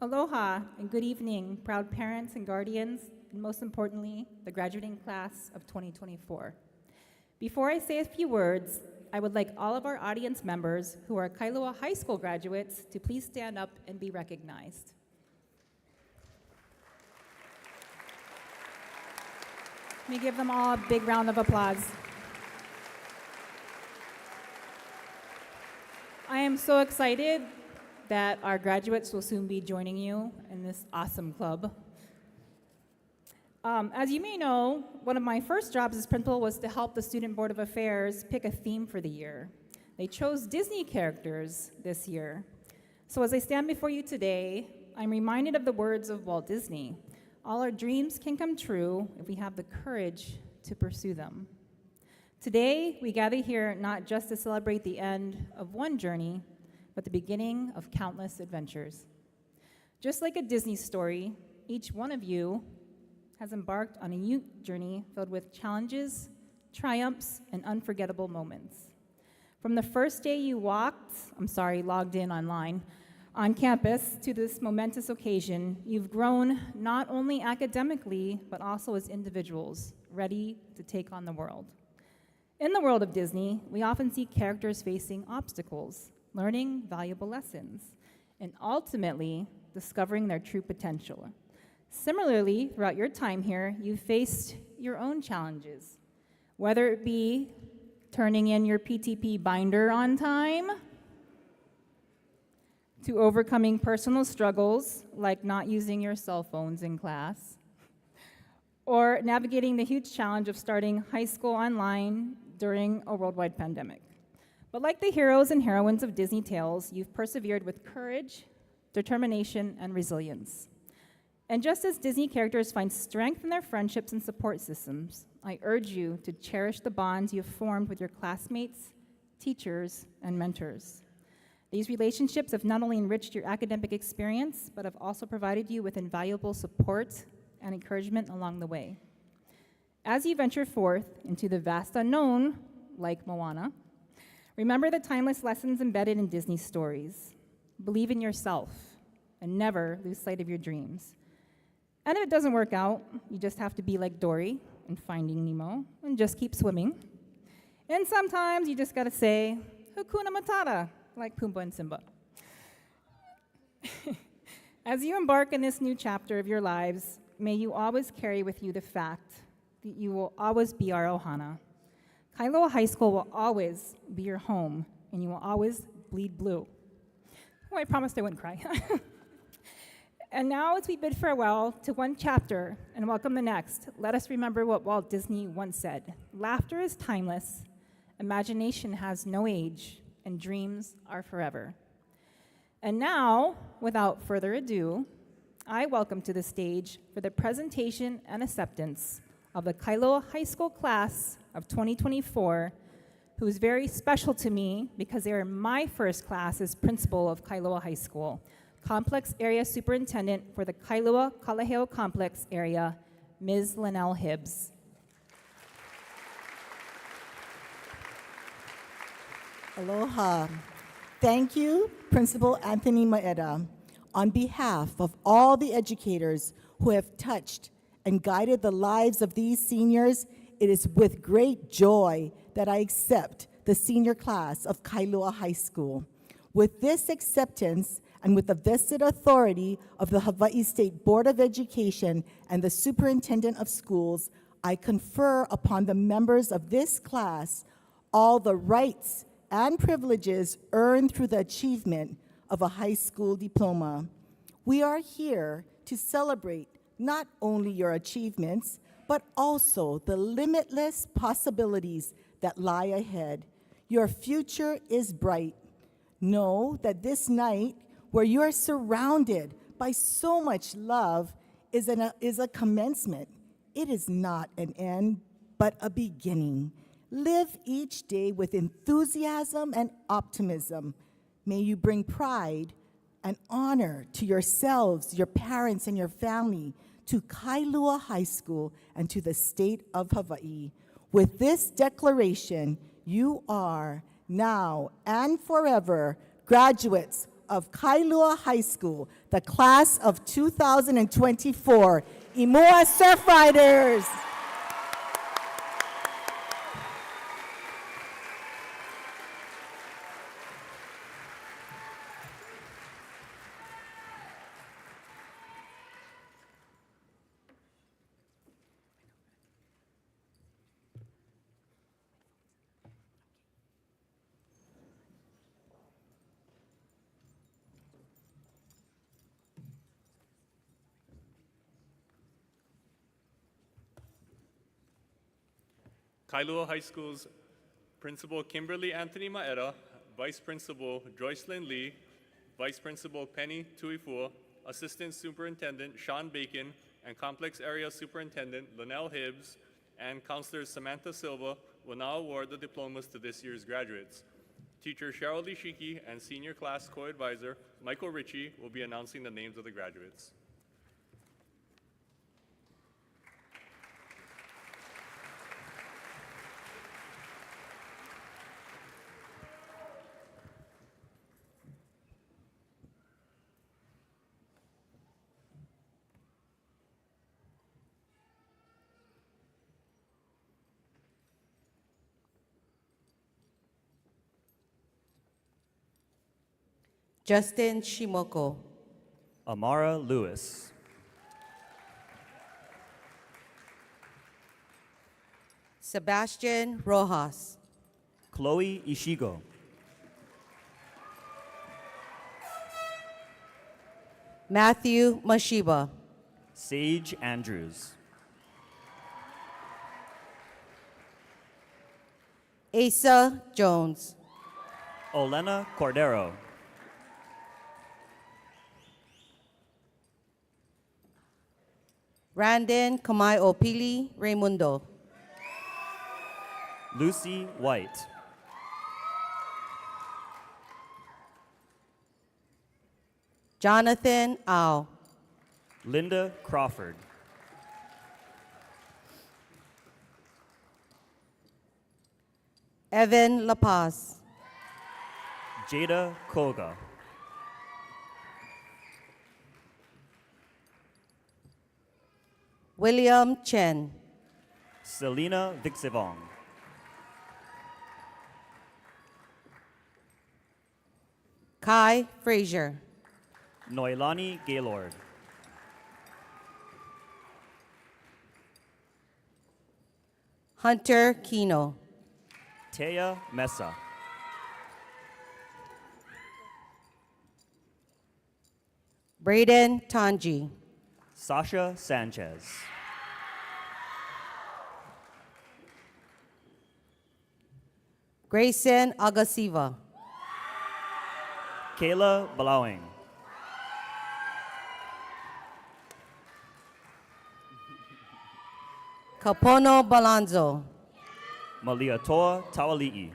Aloha and good evening, proud parents and guardians, and most importantly, the graduating class of 2024. Before I say a few words, I would like all of our audience members who are Kailua High School graduates to please stand up and be recognized. Let me give them all a big round of applause. I am so excited that our graduates will soon be joining you in this awesome club. As you may know, one of my first jobs as principal was to help the Student Board of Affairs pick a theme for the year. They chose Disney characters this year. So as I stand before you today, I'm reminded of the words of Walt Disney. All our dreams can come true if we have the courage to pursue them. Today, we gather here not just to celebrate the end of one journey, but the beginning of countless adventures. Just like a Disney story, each one of you has embarked on a unique journey filled with challenges, triumphs, and unforgettable moments. From the first day you logged in online, on campus to this momentous occasion, you've grown not only academically, but also as individuals, ready to take on the world. In the world of Disney, we often see characters facing obstacles, learning valuable lessons, and ultimately discovering their true potential. Similarly, throughout your time here, you've faced your own challenges, whether it be turning in your PTP binder on time, to overcoming personal struggles like not using your cell phones in class, or navigating the huge challenge of starting high school online during a worldwide pandemic. But like the heroes and heroines of Disney tales, you've persevered with courage, determination, and resilience. And just as Disney characters find strength in their friendships and support systems, I urge you to cherish the bonds you have formed with your classmates, teachers, and mentors. These relationships have not only enriched your academic experience, but have also provided you with invaluable support and encouragement along the way. As you venture forth into the vast unknown, like Moana, remember the timeless lessons embedded in Disney stories. Believe in yourself and never lose sight of your dreams. And if it doesn't work out, you just have to be like Dory in Finding Nemo and just keep swimming. And sometimes you just gotta say, Hakuna Matata, like Pumbaa and Simba. As you embark in this new chapter of your lives, may you always carry with you the fact that you will always be our Ohana. Kailua High School will always be your home, and you will always bleed blue. Oh, I promised I wouldn't cry. And now, as we bid farewell to one chapter and welcome the next, let us remember what Walt Disney once said: laughter is timeless, imagination has no age, and dreams are forever. And now, without further ado, I welcome to the stage for the presentation and acceptance of the Kailua High School class of 2024, who is very special to me because they are my first class as principal of Kailua High School, Complex Area Superintendent for the Kailua Kalaheo Complex Area, Ms. Linnell Hibbs. Aloha. Thank you, Principal Anthony Maeda. On behalf of all the educators who have touched and guided the lives of these seniors, it is with great joy that I accept the senior class of Kailua High School. With this acceptance and with the vested authority of the Hawaii State Board of Education and the Superintendent of Schools, I confer upon the members of this class all the rights and privileges earned through the achievement of a high school diploma. We are here to celebrate not only your achievements, but also the limitless possibilities that lie ahead. Your future is bright. Know that this night, where you are surrounded by so much love, is a commencement. It is not an end, but a beginning. Live each day with enthusiasm and optimism. May you bring pride and honor to yourselves, your parents, and your family, to Kailua High School, and to the state of Hawaii. With this declaration, you are now and forever graduates of Kailua High School, the class of 2024. Imua Surf Riders! Kailua High School's Principal Kimberly Anthony Maeda, Vice Principal Joycelyn Lee, Vice Principal Penny Tuifua, Assistant Superintendent Sean Bacon, and Complex Area Superintendent Linnell Hibbs, and Counselor Samantha Silva will now award the diplomas to this year's graduates. Teacher Cheryl Lishiki and Senior Class Co-Advisor Michael Ritchie will be announcing the names of the graduates. Justin Shimoko. Amara Lewis. Sebastian Rojas. Chloe Ishigo. Matthew Mashiba. Sage Andrews. Asa Jones. Olena Cordero. Brandon Kamai Opili Raimundo. Lucy White. Jonathan Au. Linda Crawford. Evan La Paz. Jada Koga. William Chen. Selena Vixivong. Kai Frazier. Noilani Gaylord. Hunter Kino. Taya Mesa. Braden Tanji. Sasha Sanchez. Grayson Agasiva. Kayla Blowing. Kapono Balanzo. Maliatoa Tawali'i.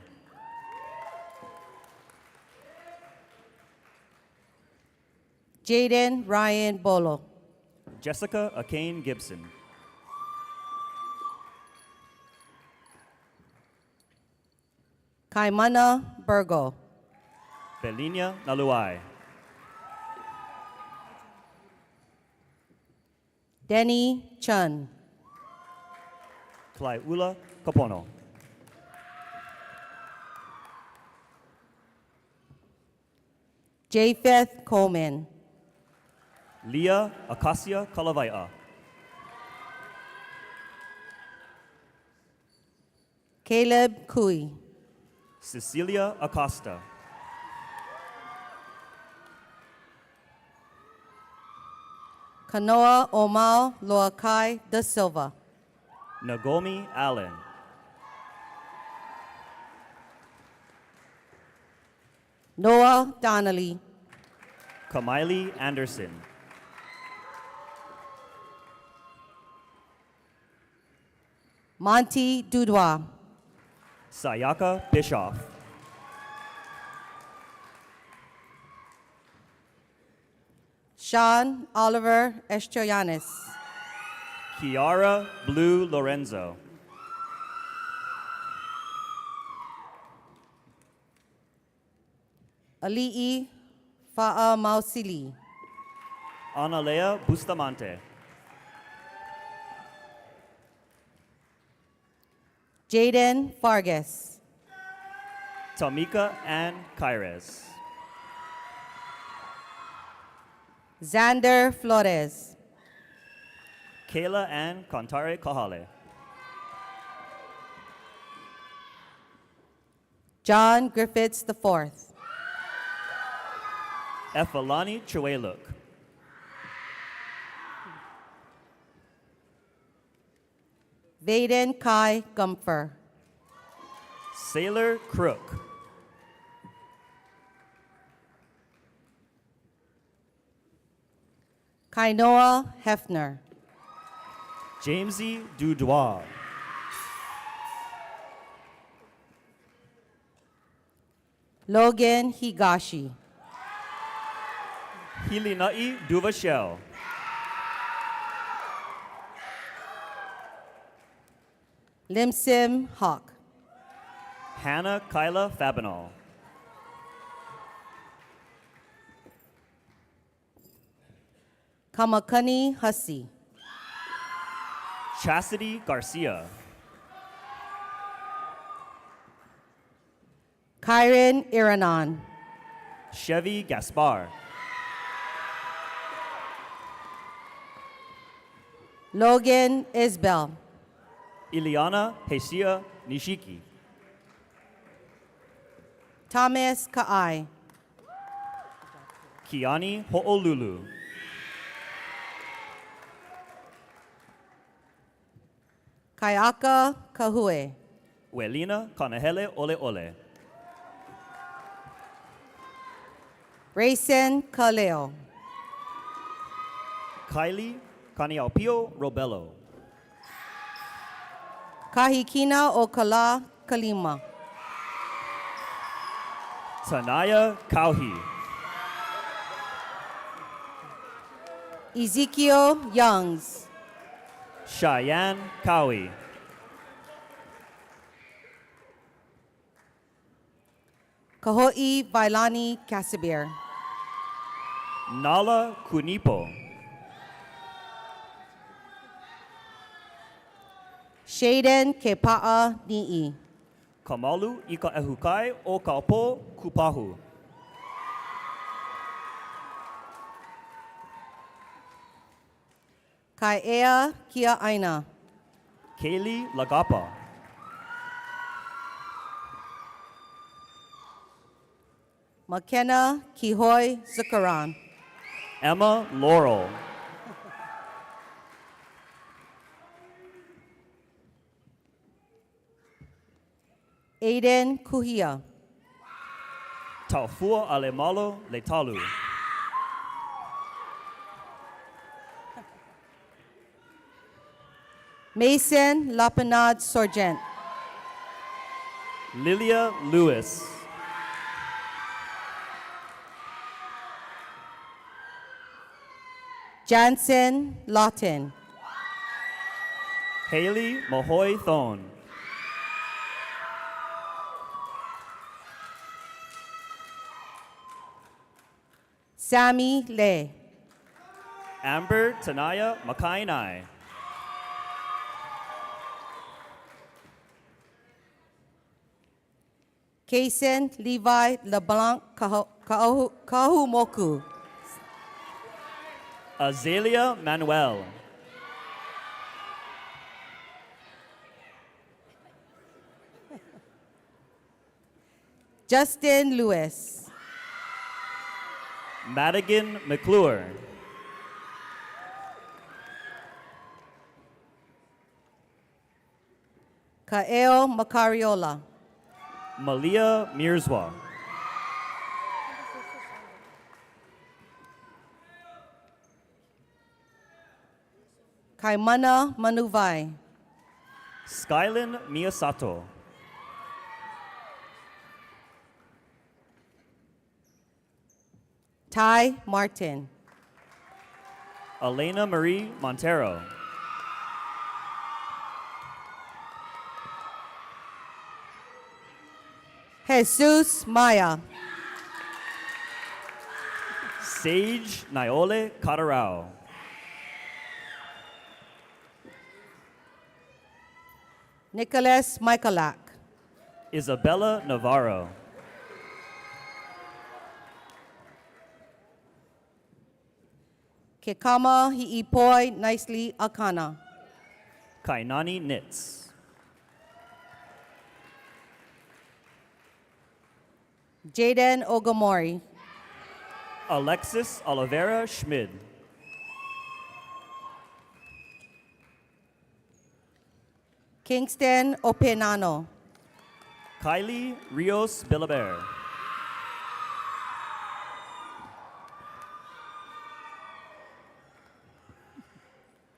Jaden Ryan Bolo. Jessica Akane Gibson. Kaimana Burgo. Belinia Naluai. Denny Chun. Klaiula Kapono. Japheth Coleman. Leah Acacia Kalavaia. Caleb Kui. Cecilia Acosta. Kanoa Omau Loakai da Silva. Nagomi Allen. Noah Donnelly. Kamaili Anderson. Monty Dudois. Sayaka Bischoff. Sean Oliver Estroyanis. Kiara Blue Lorenzo. Ali'i Fa'a Mausili. Analea Bustamante. Jaden Fargas. Tamika Ann Kyres. Xander Flores. Kayla Ann Contare Kahale. John Griffiths IV. Efalani Chueluk. Vaden Kai Gumfer. Sailor Crook. Kainoa Hefner. Jamesy Dudois. Logan Higashi. Hilinai Duvashel. Limsim Hawk. Hannah Kyla Fabinol. Kamakani Hussey. Chastity Garcia. Kyron Iranon. Chevy Gaspar. Logan Isbell. Ileana Hesia Nishiki. Thomas Ka'ai. Kiani Ho'olulu. Kaiaka Kahue. Welina Kanahele Ole Ole. Rayson Kaleo. Kylie Kaniaupio Robello. Kahikina Okala Kalima. Tanaya Kauhi. Ezekiel Youngs. Cheyenne Cowie. Kaho'i Vailani Kasibir. Nala Kunipo. Shaden Kepa'a Ni'i. Kamalu Ika Ehukai O Kaupo Kupahu. Kai'ea Kia Aina. Kaylee Lagapa. McKenna Kihoi Zukaran. Emma Laurel. Aiden Kuhia. Taufua Alemalo Letalu. Mason Lapinad Sorgent. Lilia Lewis. Jansen Lawton. Haley Mahoy Thon. Sammy Le. Amber Tanaya Makainai. Kason Levi LeBlanc Kahumoku. Azalea Manuel. Justin Lewis. Madigan McClure. Kaeo Macariola. Malia Mirzwa. Kaimana Manuvai. Skylin Miyasato. Ty Martin. Elena Marie Montero. Jesus Maya. Sage Naiole Katarao. Nicholas Michaelak. Isabella Navarro. Kekama Hiipoi Nicely Akana. Kainani Knits. Jaden Ogomori. Alexis Oliveira Schmid. Kingston Openano. Kylie Rios Bilaber.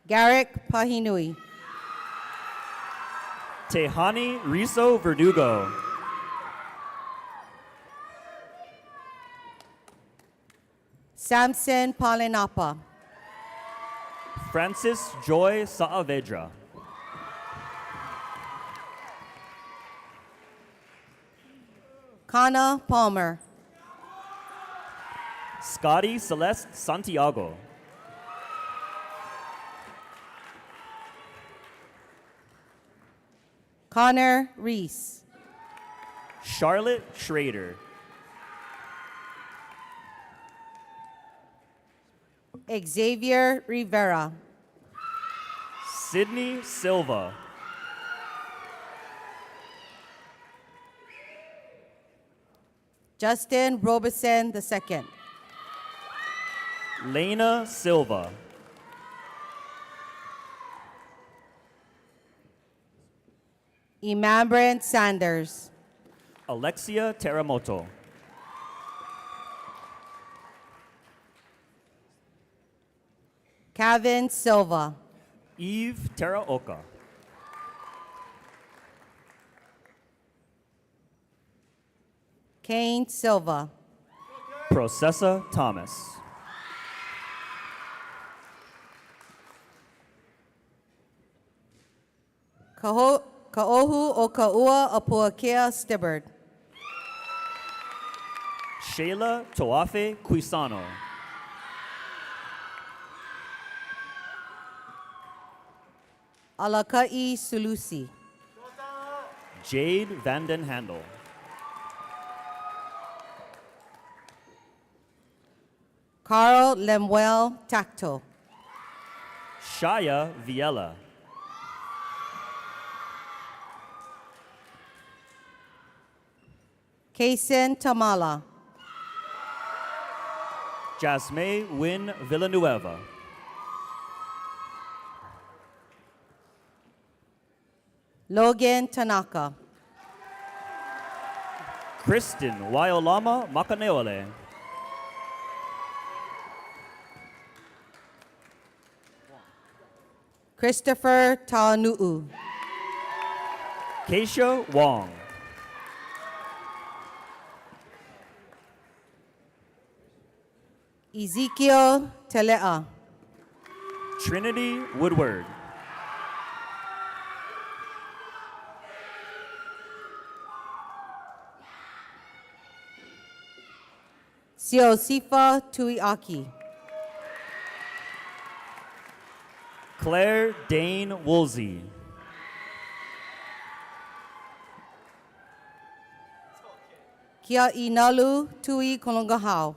Garrick Pahinui. Tehani Riso Verdugo. Samson Palinapa. Francis Joy Saavedra. Kana Palmer. Scotty Celeste Santiago. Connor Reese. Charlotte Schrader. Xavier Rivera. Sydney Silva. Justin Robeson II. Lena Silva. Imambran Sanders. Alexia Teramoto. Kevin Silva. Eve Teraoka. Kane Silva. Processa Thomas. Ka'ohu o Ka'ua Apuakea Stibbard. Shayla Toafe Quisano. Alaka'i Sulusi. Jade Vanden Handel. Carl Lemuel Tacto. Shaya Viella. Kason Tamala. Jasmine Win Villanueva. Logan Tanaka. Kristen Waiolama Makaneole. Christopher Tanu'u. Keisha Wong. Ezekiel Telea. Trinity Woodward. Siosifa Tuiaki. Claire Dane Woolsey. Kia Inalu Tui Kolongahau.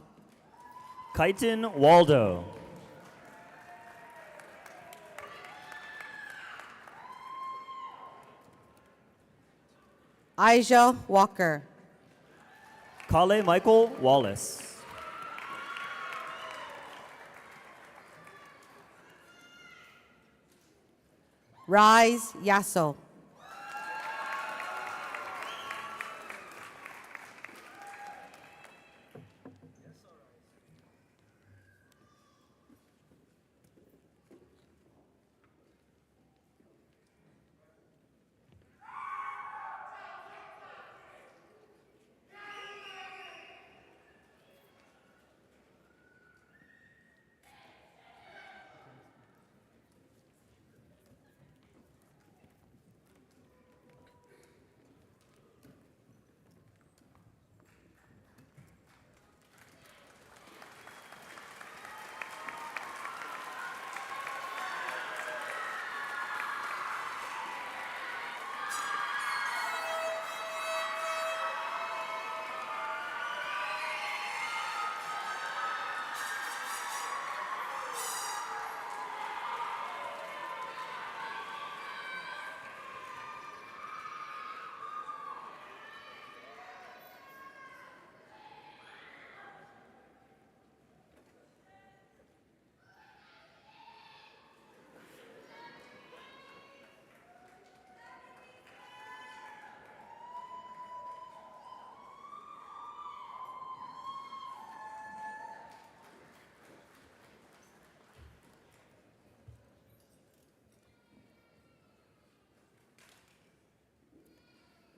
Kaiton Waldo. Aisha Walker. Kale Michael Wallace. Rise Yasso.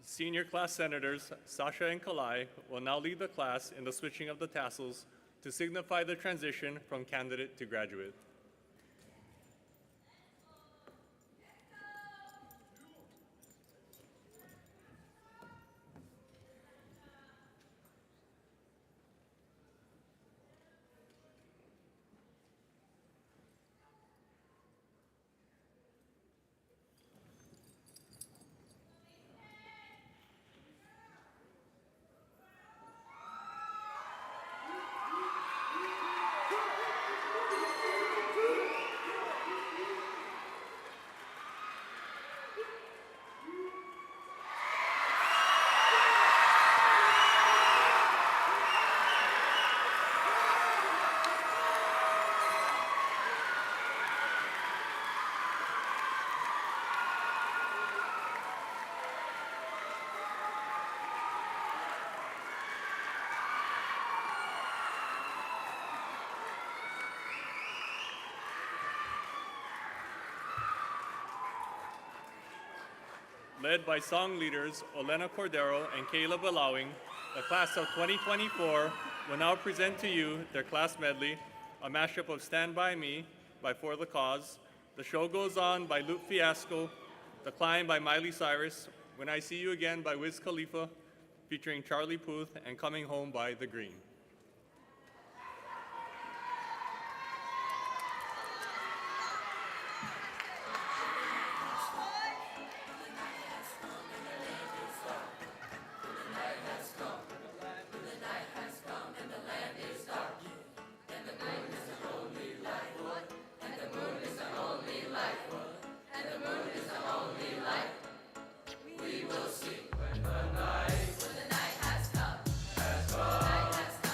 Senior class senators Sasha and Kalai will now lead the class in the switching of the tassels to signify the transition from candidate to graduate. Led by song leaders Olena Cordero and Kayla Balawing, the class of 2024 will now present to you their class medley, a mashup of Stand By Me by For the Cause, The Show Goes On by Luke Fiasco, The Climb by Miley Cyrus, When I See You Again by Wiz Khalifa, featuring Charlie Puth, and Coming Home by The Green. When the night has come,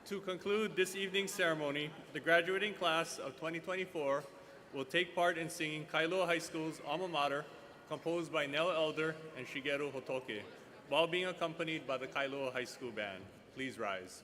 To conclude this evening's ceremony, the graduating class of 2024 will take part in singing Kailua High School's alma mater, composed by Nell Elder and Shigeru Hotoke, while being accompanied by the Kailua High School Band. Please rise.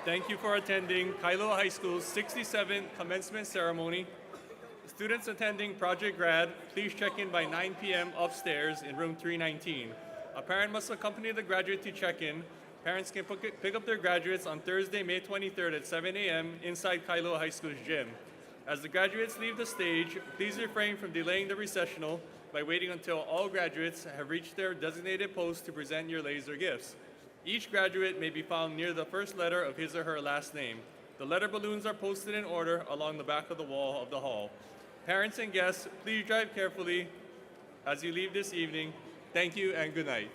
Thank you for attending Kailua High School's 67th commencement ceremony. Students attending Project Grad, please check in by 9 p.m. upstairs in room 319. A parent must accompany the graduate to check-in. Parents can pick up their graduates on Thursday, May 23rd at 7 a.m. inside Kailua High School's gym. As the graduates leave the stage, please refrain from delaying the recessional by waiting until all graduates have reached their designated post to present your laser gifts. Each graduate may be found near the first letter of his or her last name. The letter balloons are posted in order along the back of the wall of the hall. Parents and guests, please drive carefully as you leave this evening. Thank you and good night.